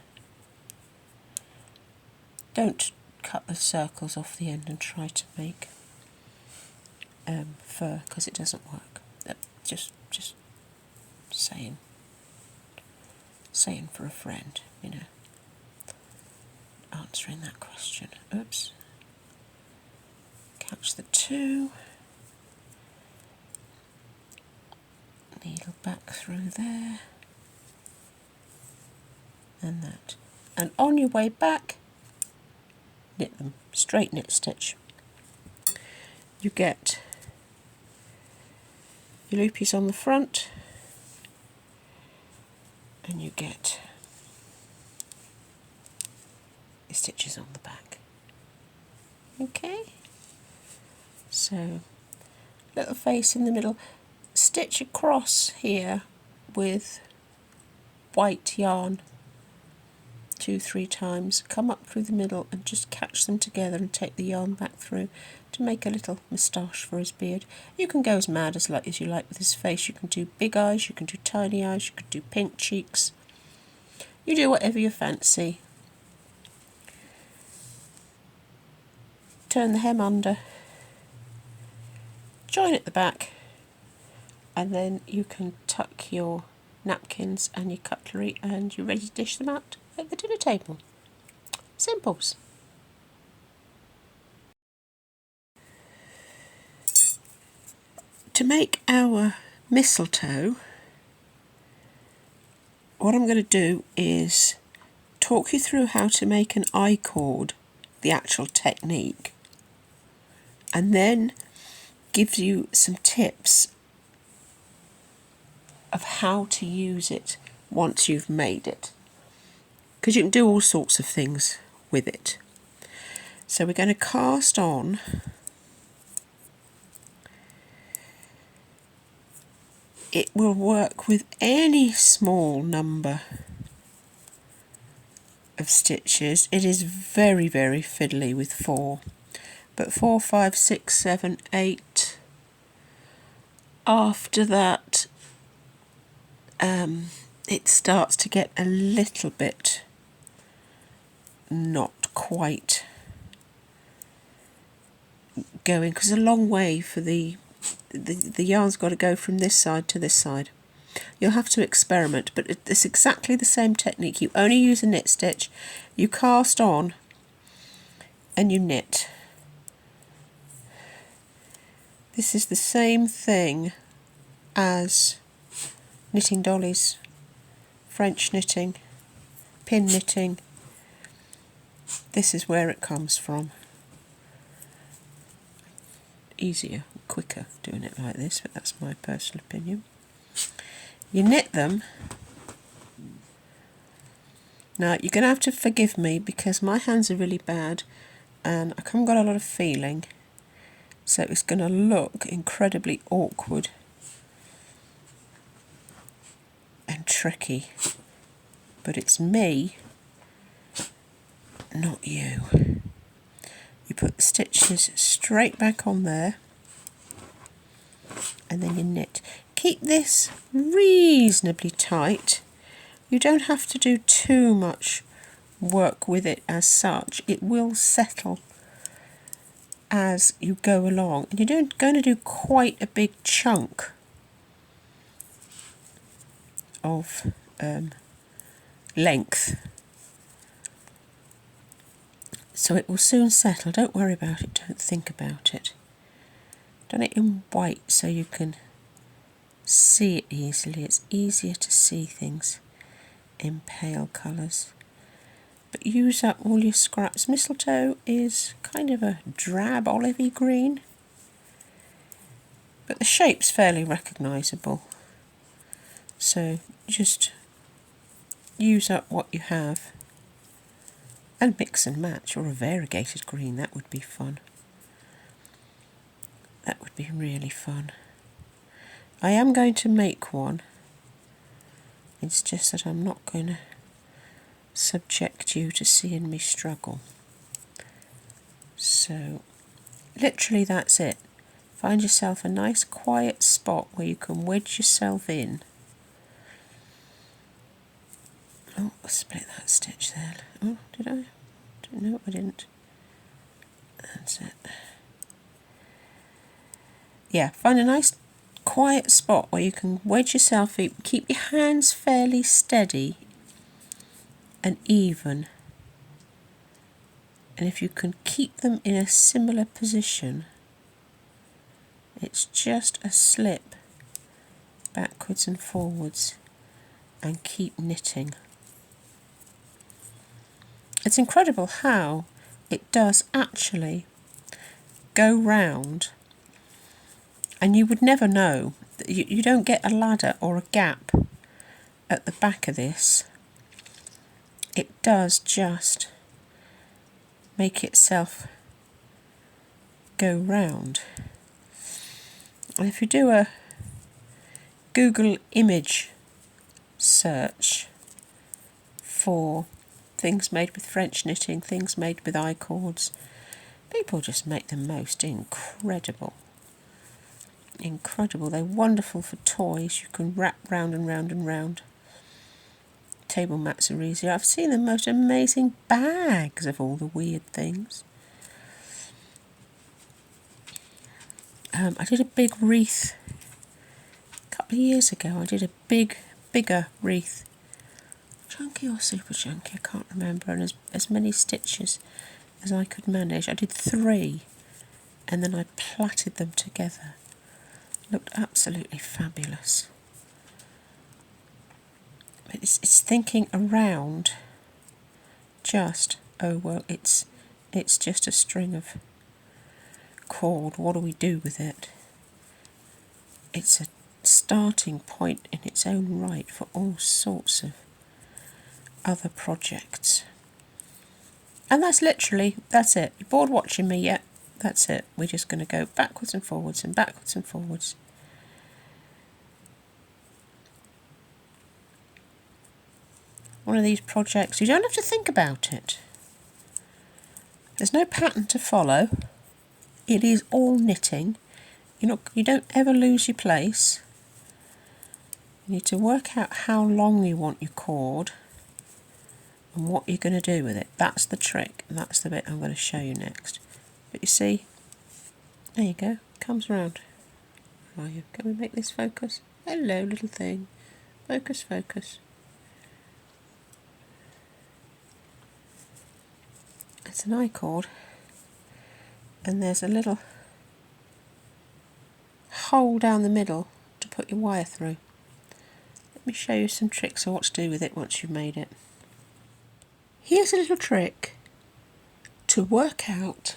Don't cut the circles off the end and try to make fur, because it doesn't work. Just saying for a friend, you know, answering that question. Oops. Catch the 2. Needle back through there. And that. And on your way back, knit them. Straight knit stitch. You get your loopies on the front, and you get your stitches on the back. Okay, so little face in the middle, stitch across here with white yarn 2-3 times, come up through the middle and just catch them together and take the yarn back through to make a little moustache for his beard. You can go as mad as you like with his face. You can do big eyes, you can do tiny eyes, you can do pink cheeks. You do whatever you fancy. Turn the hem under, join at the back, and then you can tuck your napkins and your cutlery and you're ready to dish them out at the dinner table. Simples. To make our mistletoe, what I'm going to do is talk you through how to make an I-cord, the actual technique, and then give you some tips of how to use it once you've made it, because you can do all sorts of things with it. So we're going to cast on it. Will work with any small number of stitches. It is very, very fiddly with 4. But 4, 5, 6, 7, 8. After that, it starts to get a little bit not quite going, because a long way for the yarn's got to go from this side to this side. You'll have to experiment, but it's exactly the same technique. You only use a knit stitch, you cast on and you knit. This is the same thing as knitting dollies, French knitting, pin knitting. This is where it comes from. Easier, quicker doing it like this, but that's my personal opinion. You knit them. Now you're going to have to forgive me because my hands are really bad and I haven't got a lot of feeling, so it's going to look incredibly awkward and tricky, but it's me, not you. You put the stitches straight back on there and then you knit. Keep this reasonably tight. You don't have to do too much work with it as such. It will settle as you go along. And you're going to do quite a big chunk of length. So it will soon settle. Don't worry about it, don't think about it. Done it in white so you can see it easily. It's easier to see things in pale colours. But use up all your scraps. Mistletoe is kind of a drab olivey green, but the shape's fairly recognisable. So just use up what you have and mix and match, or a variegated green, that would be fun. That would be really fun. I am going to make one. It's just that I'm not going to subject you to seeing me struggle. So, literally that's it. Find yourself a nice quiet spot where you can wedge yourself in. Oh, I split that stitch there. Oh, did I? No, I didn't. That's it. Yeah, find a nice quiet spot where you can wedge yourself in. Keep your hands fairly steady and even. And if you can keep them in a similar position, it's just a slip backwards and forwards and keep knitting. It's incredible how it does actually go round, and you would never know. You don't get a ladder or a gap at the back of this. It does just make itself go round. And if you do a Google image search for things made with French knitting, things made with I-cords, people just make the most incredible. They're wonderful for toys. You can wrap round and round and round. Table mats are easier. I've seen the most amazing bags of all the weird things. I did a big wreath a couple of years ago. I did a bigger wreath. Chunky or super chunky, I can't remember. And as many stitches as I could manage. I did 3 and then I plaited them together. Looked absolutely fabulous. But it's thinking around just, oh well, it's just a string of cord. What do we do with it? It's a starting point in its own right for all sorts of other projects. And that's it. You're bored watching me yet? That's it. We're just going to go backwards and forwards and backwards and forwards. one of these projects. You don't have to think about it. There's no pattern to follow. It is all knitting. You don't ever lose your place. You need to work out how long you want your cord and what you're going to do with it. That's the trick, and that's the bit I'm going to show you next. But you see, there you go, it comes round. Where are you? Can we make this focus? Hello, little thing. Focus, focus. It's an I-cord, and there's a little hole down the middle to put your wire through. Let me show you some tricks of what to do with it once you've made it. Here's a little trick to work out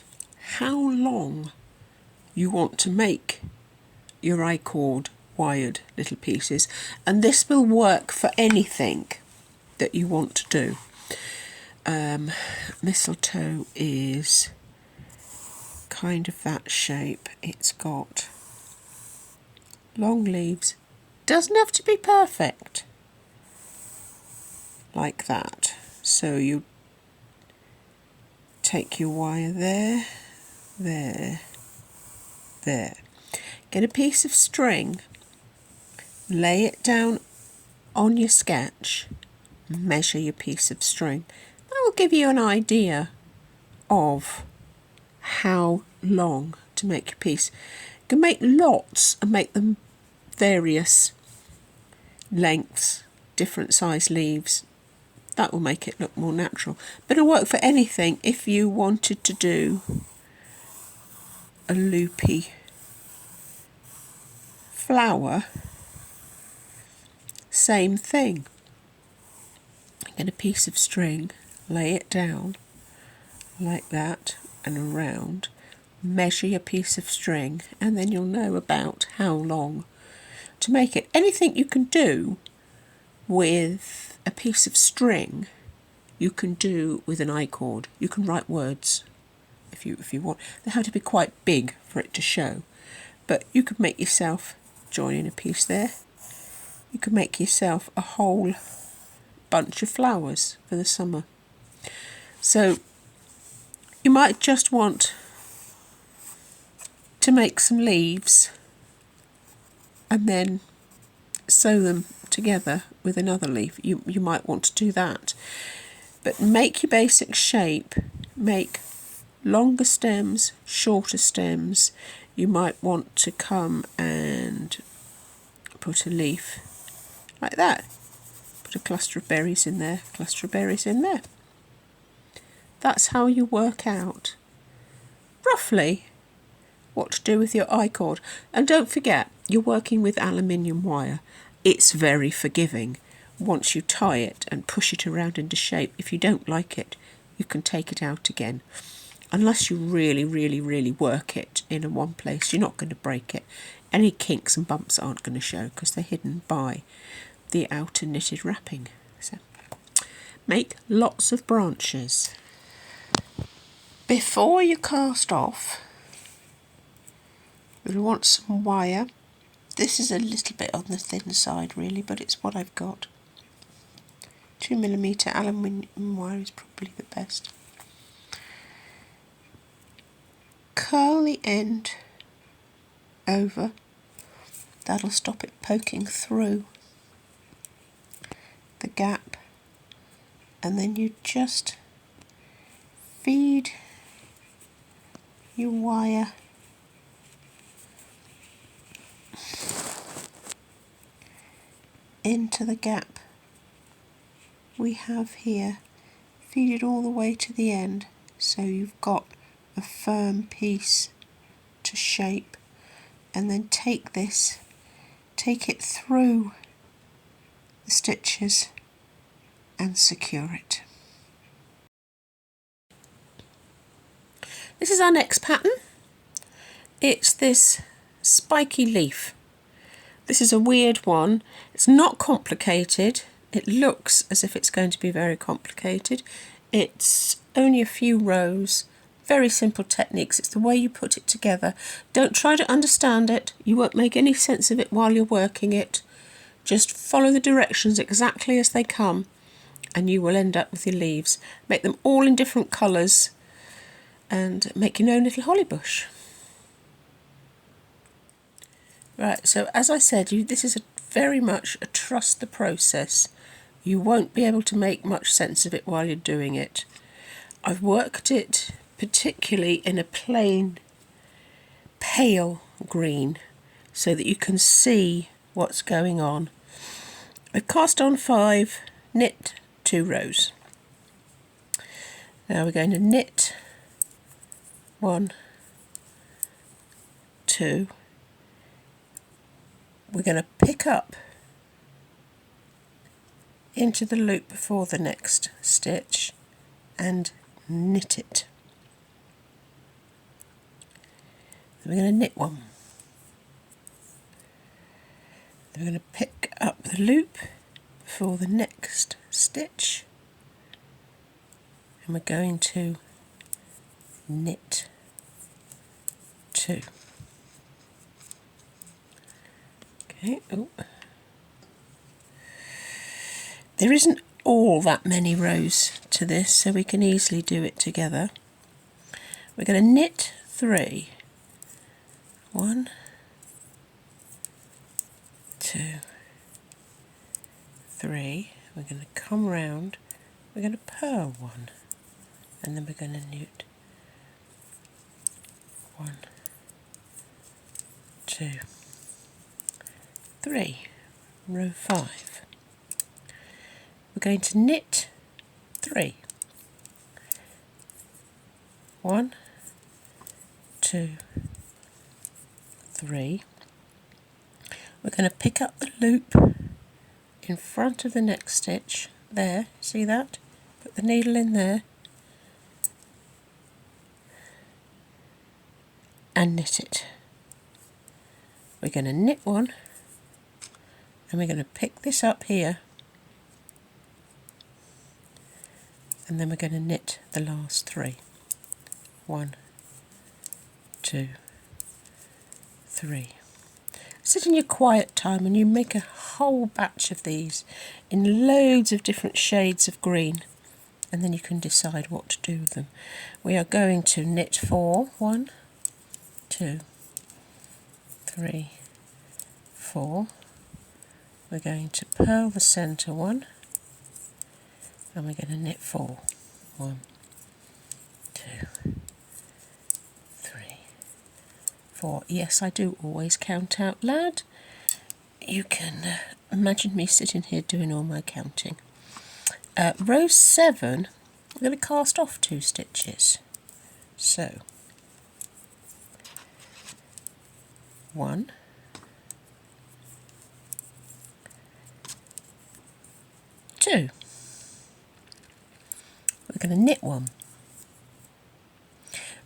how long you want to make your I-cord wired little pieces, and this will work for anything that you want to do. Mistletoe is kind of that shape. It's got long leaves. Doesn't have to be perfect like that. So you take your wire there, there, there. Get a piece of string, lay it down on your sketch, measure your piece of string. That will give you an idea of how long to make your piece. You can make lots and make them various lengths, different size leaves. That will make it look more natural. But it'll work for anything. If you wanted to do a loopy flower, same thing. Get a piece of string, lay it down like that and around, measure your piece of string, and then you'll know about how long to make it. Anything you can do with a piece of string, you can do with an I-cord. You can write words if you want. They have to be quite big for it to show, but you could make yourself join in a piece there. You could make yourself a whole bunch of flowers for the summer. So you might just want to make some leaves and then sew them together with another leaf. You might want to do that. But make your basic shape. Make longer stems, shorter stems. You might want to come and put a leaf like that. Put a cluster of berries in there, cluster of berries in there. That's how you work out roughly what to do with your I-cord. And don't forget, you're working with aluminium wire. It's very forgiving. Once you tie it and push it around into shape, if you don't like it, you can take it out again. Unless you really, really, really work it in one place, you're not going to break it. Any kinks and bumps aren't going to show because they're hidden by the outer knitted wrapping. So make lots of branches. Before you cast off, you'll want some wire. This is a little bit on the thin side really, but it's what I've got. 2mm aluminium wire is probably the best. Curl the end over. That'll stop it poking through the gap, and then you just feed your wire into the gap we have here. Feed it all the way to the end so you've got a firm piece to shape, and then take it through the stitches and secure it. This is our next pattern. It's this spiky leaf. This is a weird one. It's not complicated. It looks as if it's going to be very complicated. It's only a few rows, very simple techniques. It's the way you put it together. Don't try to understand it. You won't make any sense of it while you're working it. Just follow the directions exactly as they come, and you will end up with your leaves. Make them all in different colours and make your own little holly bush. Right, so as I said, this is very much a trust the process. You won't be able to make much sense of it while you're doing it. I've worked it particularly in a plain pale green so that you can see what's going on. I've cast on 5, knit 2 rows. Now we're going to knit 1, 2. We're going to pick up into the loop before the next stitch and knit it. Then we're going to knit 1. Then we're going to pick up the loop before the next stitch and we're going to knit 2. Okay, There isn't all that many rows to this, so we can easily do it together. We're going to knit 3. 1, 2, 3. We're going to come round, we're going to purl 1, and then we're going to knit 1, 2, 3, row 5. We're going to knit 3. 1, 2, 3. We're going to pick up the loop in front of the next stitch. There, see that? Put the needle in there and knit it. We're going to knit 1 and we're going to pick this up here and then we're going to knit the last 3. 1, 2, 3. Sit in your quiet time and you make a whole batch of these in loads of different shades of green and then you can decide what to do with them. We are going to knit 4. 1, 2, 3, 4. We're going to purl the centre one and we're going to knit 4. 1, 2, 3, 4. Yes, I do always count out loud. You can imagine me sitting here doing all my counting. Row 7, I'm going to cast off 2 stitches. So, 1, 2. We're going to knit 1.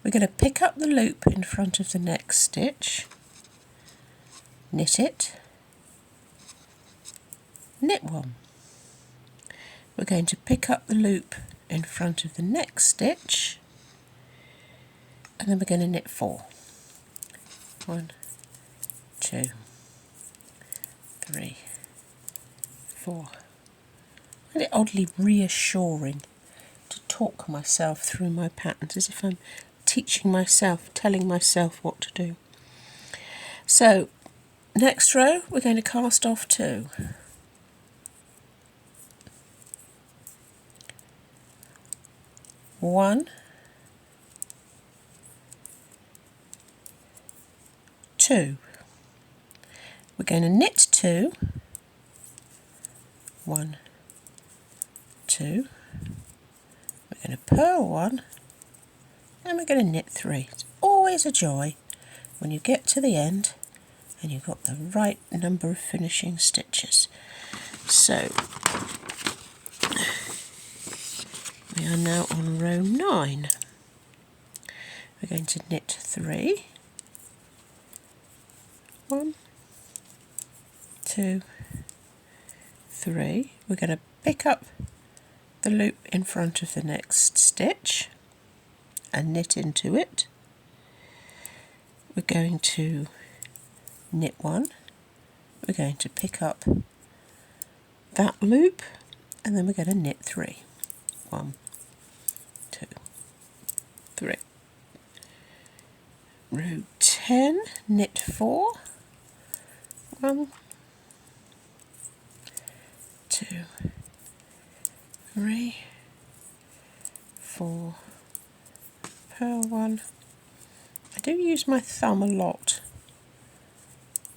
We're going to pick up the loop in front of the next stitch, knit it, knit 1. We're going to pick up the loop in front of the next stitch and then we're going to knit 4. 1, 2, 3, 4. And it's oddly reassuring to talk myself through my patterns as if I'm teaching myself, telling myself what to do. So, next row we're going to cast off 2. 1, 2. We're going to knit 2. 1, 2. We're going to purl 1 and we're going to knit 3. It's always a joy when you get to the end and you've got the right number of finishing stitches. So we are now on row 9. We're going to knit 3. 1, 2, 3. We're going to pick up the loop in front of the next stitch and knit into it. We're going to knit 1. We're going to pick up that loop and then we're going to knit 3. 1, 2, 3. Row 10, knit 4. 1, 2, 3, 4, purl 1. I do use my thumb a lot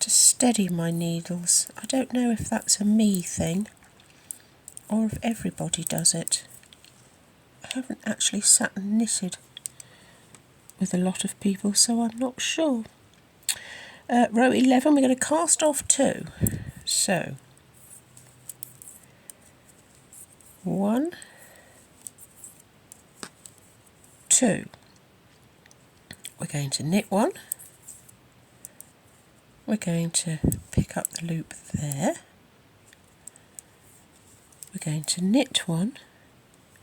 to steady my needles. I don't know if that's a me thing or if everybody does it. I haven't actually sat and knitted with a lot of people, so I'm not sure. Row 11, we're going to cast off 2. So 1, 2. We're going to knit 1. We're going to pick up the loop there. We're going to knit 1.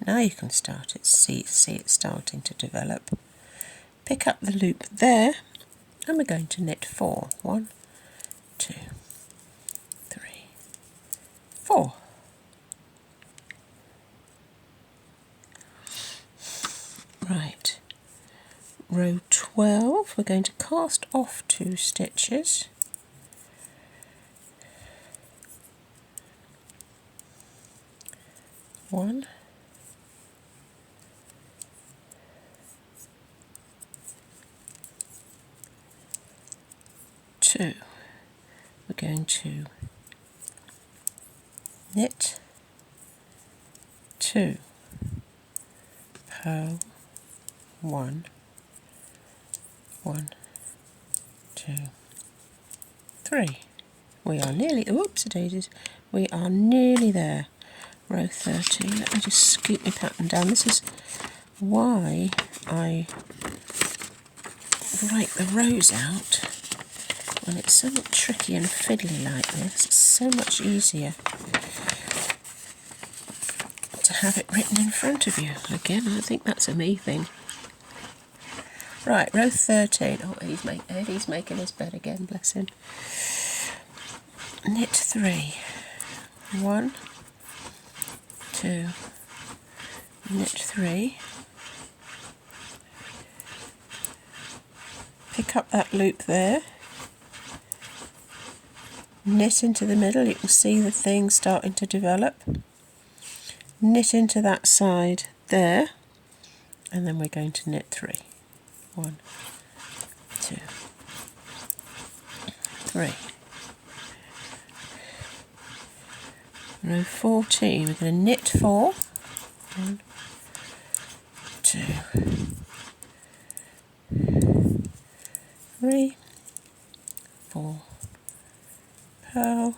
Now you can start it, see it starting to develop. Pick up the loop there, and we're going to knit 4. 1, 2, 3, 4. Right, row 12, we're going to cast off 2 stitches. One, 2. We're going to knit 2, purl 1, 1, 2, 3. We are nearly, oops, daisies, we are nearly there. Row 13, let me just scoop my pattern down. This is why I write the rows out when it's somewhat tricky and fiddly like this. It's so much easier to have it written in front of you. Again, I think that's a me thing. Right, row 13. Oh, Eddie's making his bed again, bless him. Knit 3. 1, 2, knit 3. Pick up that loop there. Knit into the middle, you can see the thing starting to develop. Knit into that side there, and then we're going to knit 3. 1, 2, 3. Row 14, we're going to knit 4. 1, 2, 3, 4. Purl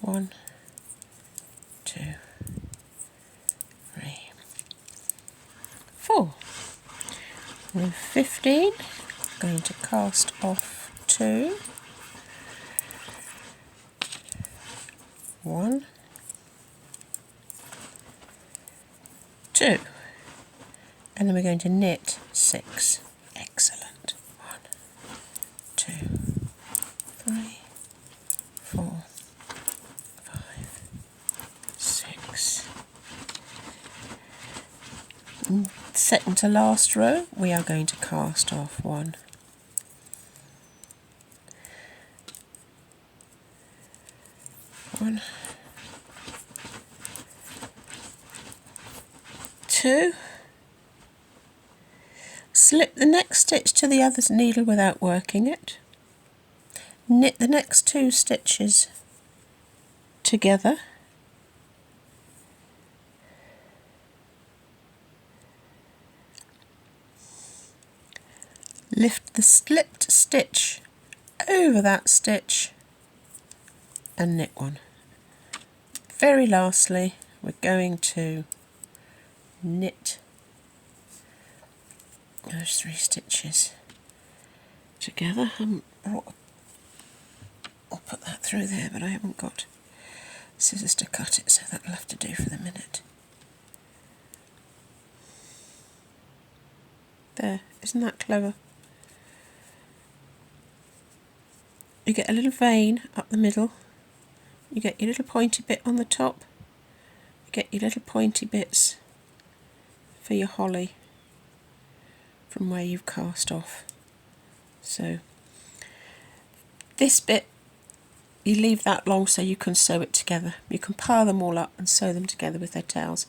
1, 2, 3, 4. Row 15, going to cast off 2. 1, 2, and then we're going to knit 6. Excellent. 1, 2, 3, 4, 5, 6. Second to last row, we are going to cast off 1. 1, 2. Slip the next stitch to the other needle without working it. Knit the next 2 stitches together. Lift the slipped stitch over that stitch and knit 1. Very lastly, we're going to knit those 3 stitches together. I'll put that through there, but I haven't got scissors to cut it, so that'll have to do for the minute. There, isn't that clever? You get a little vein up the middle, you get your little pointy bit on the top, you get your little pointy bits for your holly from where you've cast off. So this bit, you leave that long so you can sew it together. You can pile them all up and sew them together with their tails.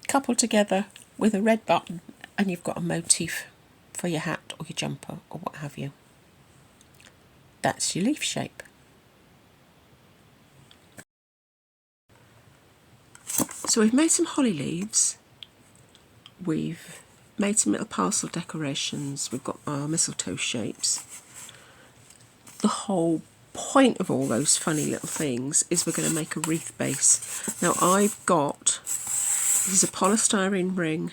Couple together with a red button and you've got a motif for your hat or your jumper or what have you. That's your leaf shape. So we've made some holly leaves, we've made some little parcel decorations, we've got our mistletoe shapes. The whole point of all those funny little things is we're going to make a wreath base. Now I've got, this is a polystyrene ring.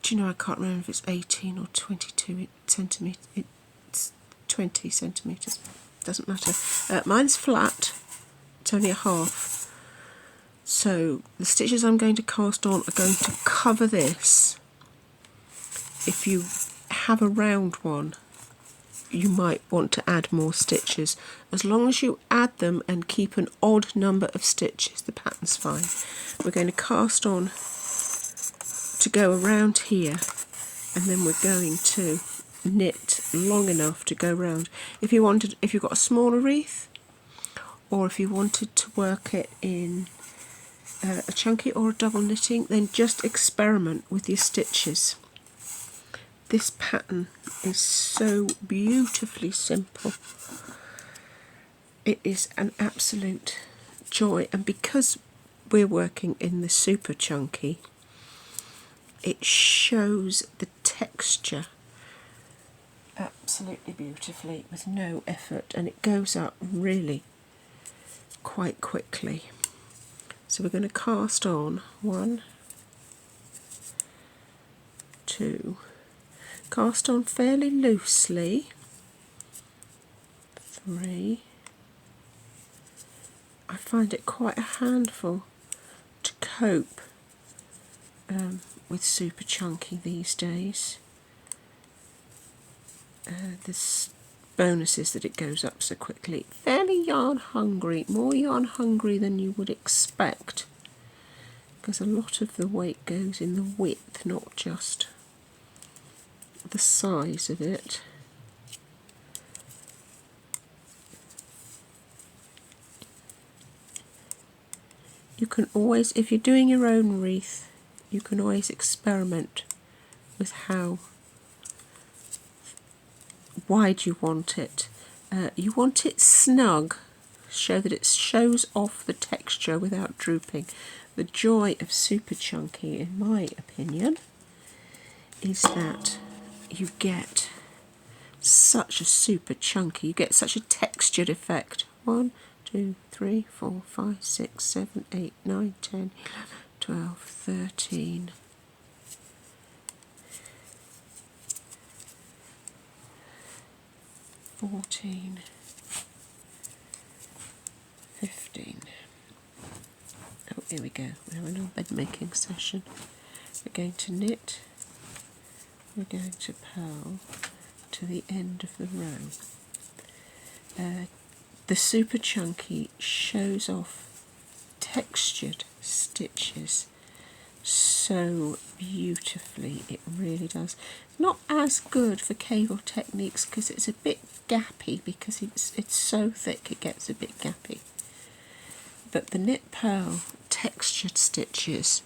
Do you know, I can't remember if it's 18 or 22 centimetres. It's 20 centimetres, doesn't matter. Mine's flat, it's only a half. So the stitches I'm going to cast on are going to cover this. If you have a round one, you might want to add more stitches. As long as you add them and keep an odd number of stitches, the pattern's fine. We're going to cast on to go around here, and then we're going to knit long enough to go round. If you've got a smaller wreath, or if you wanted to work it in a chunky or a double knitting, then just experiment with your stitches. This pattern is so beautifully simple. It is an absolute joy, and because we're working in the super chunky, it shows the texture absolutely beautifully with no effort, and it goes up really quite quickly. So we're going to cast on 1, 2, cast on fairly loosely, 3. I find it quite a handful to cope with super chunky these days. There's bonuses that it goes up so quickly. Fairly yarn hungry, more yarn hungry than you would expect, because a lot of the weight goes in the width, not just the size of it. You can always, if you're doing your own wreath, you can always experiment with how wide you want it. You want it snug, so that it shows off the texture without drooping. The joy of super chunky, in my opinion, is that you get such a super chunky, you get such a textured effect. 1, 2, 3, 4, 5, 6, 7, 8, 9, 10, 11, 12, 13. 14, 15. Oh, here we go. We're having our bed making session. We're going to knit. We're going to purl to the end of the row. The super chunky shows off textured stitches so beautifully, it really does. Not as good for cable techniques because it's a bit gappy, because it's so thick it gets a bit gappy. But the knit purl textured stitches,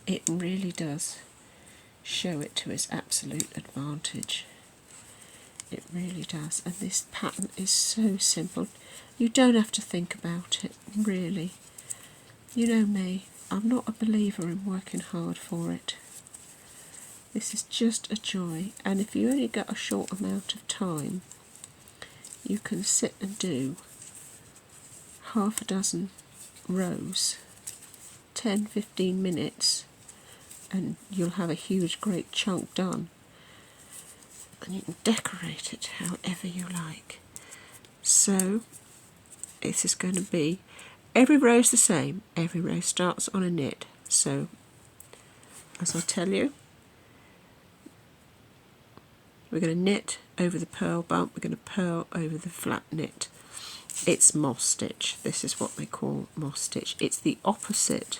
it really does show it to its absolute advantage. It really does. And this pattern is so simple. You don't have to think about it, really. You know me, I'm not a believer in working hard for it. This is just a joy, and if you only got a short amount of time, you can sit and do half a dozen rows, 10-15 minutes, and you'll have a huge great chunk done, and you can decorate it however you like. So this is going to be, every row is the same, every row starts on a knit. So as I tell you, We're going to knit over the purl bump, we're going to purl over the flat knit. It's moss stitch. This is what they call moss stitch. It's the opposite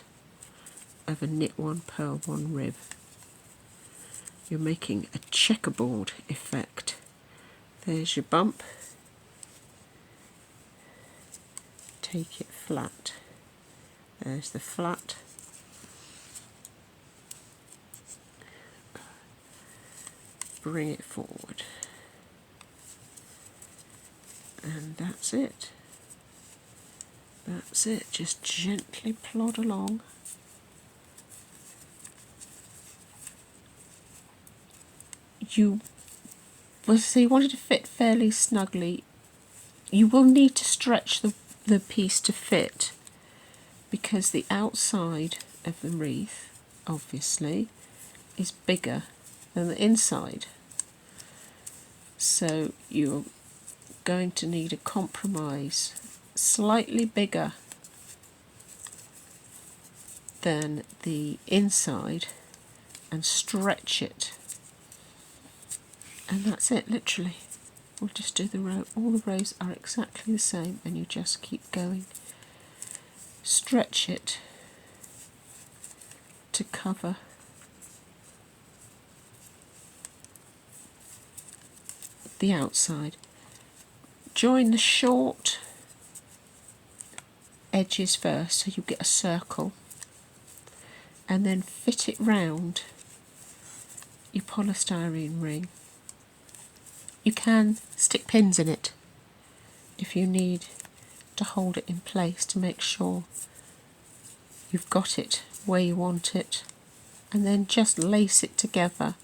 of a knit one, purl one rib. You're making a checkerboard effect. There's your bump. Take it flat. There's the flat. Bring it forward. And that's it. That's it. Just gently plod along. You wanted to fit fairly snugly. You will need to stretch the piece to fit, because the outside of the wreath, obviously, is bigger than the inside. So you're going to need a compromise slightly bigger than the inside and stretch it. And that's it, literally. We'll just do the row. All the rows are exactly the same, and you just keep going. Stretch it to cover the outside. Join the short edges first, so you get a circle, and then fit it round your polystyrene ring. You can stick pins in it if you need to hold it in place to make sure you've got it where you want it, and then just lace it together.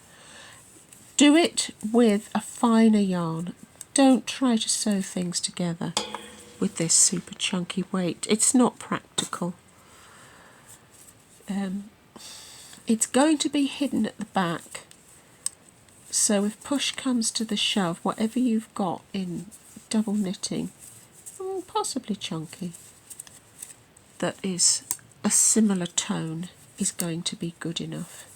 Do it with a finer yarn. Don't try to sew things together with this super chunky weight. It's not practical. It's going to be hidden at the back, so if push comes to the shove, whatever you've got in double knitting, possibly chunky, that is a similar tone, is going to be good enough.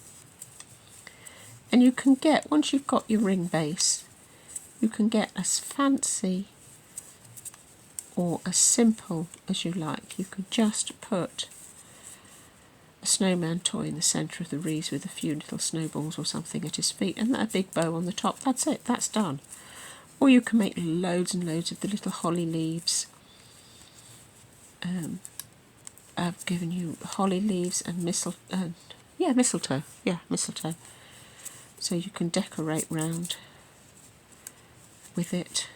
And you can get, once you've got your ring base, you can get as fancy or as simple as you like. You could just put a snowman toy in the centre of the wreath with a few little snowballs or something at his feet, and a big bow on the top. That's it, that's done. Or you can make loads and loads of the little holly leaves. I've given you holly leaves and mistletoe. Mistletoe. So you can decorate round with it.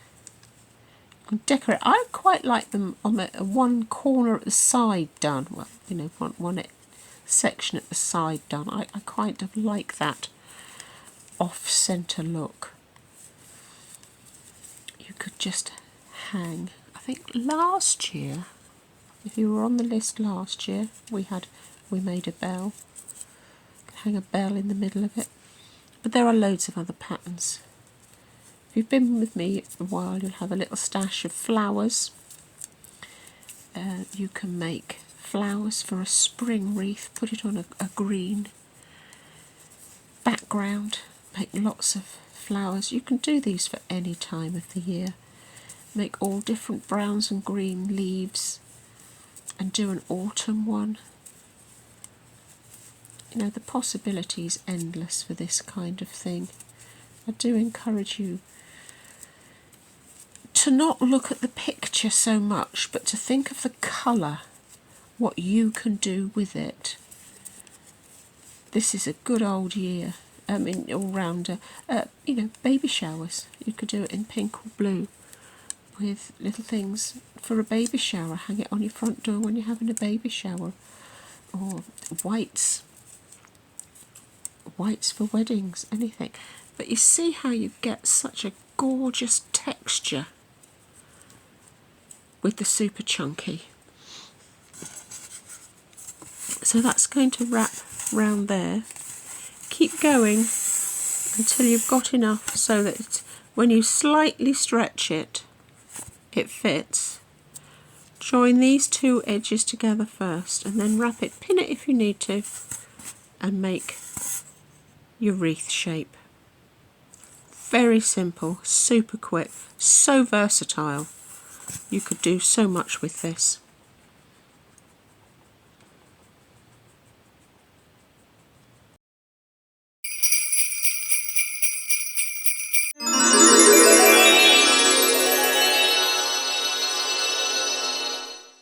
You can decorate. I quite like them on one corner at the side done. Well, you know, one section at the side done. I kind of like that off-centre look. You could just hang. I think last year, if you were on the list last year, we made a bell. Hang a bell in the middle of it. But there are loads of other patterns. If you've been with me a while, you'll have a little stash of flowers. You can make flowers for a spring wreath, put it on a green background, make lots of flowers. You can do these for any time of the year. Make all different browns and green leaves and do an autumn one. You know, the possibility is endless for this kind of thing. I do encourage you to not look at the picture so much, but to think of the colour, what you can do with it. This is a good old year, all-rounder. You know, baby showers. You could do it in pink or blue with little things for a baby shower. Hang it on your front door when you're having a baby shower. Or whites for weddings, anything. But you see how you get such a gorgeous texture with the super chunky. So that's going to wrap round there. Keep going until you've got enough so that when you slightly stretch it, it fits. Join these two edges together first and then wrap it, pin it if you need to, and make your wreath shape. Very simple, super quick, so versatile. You could do so much with this.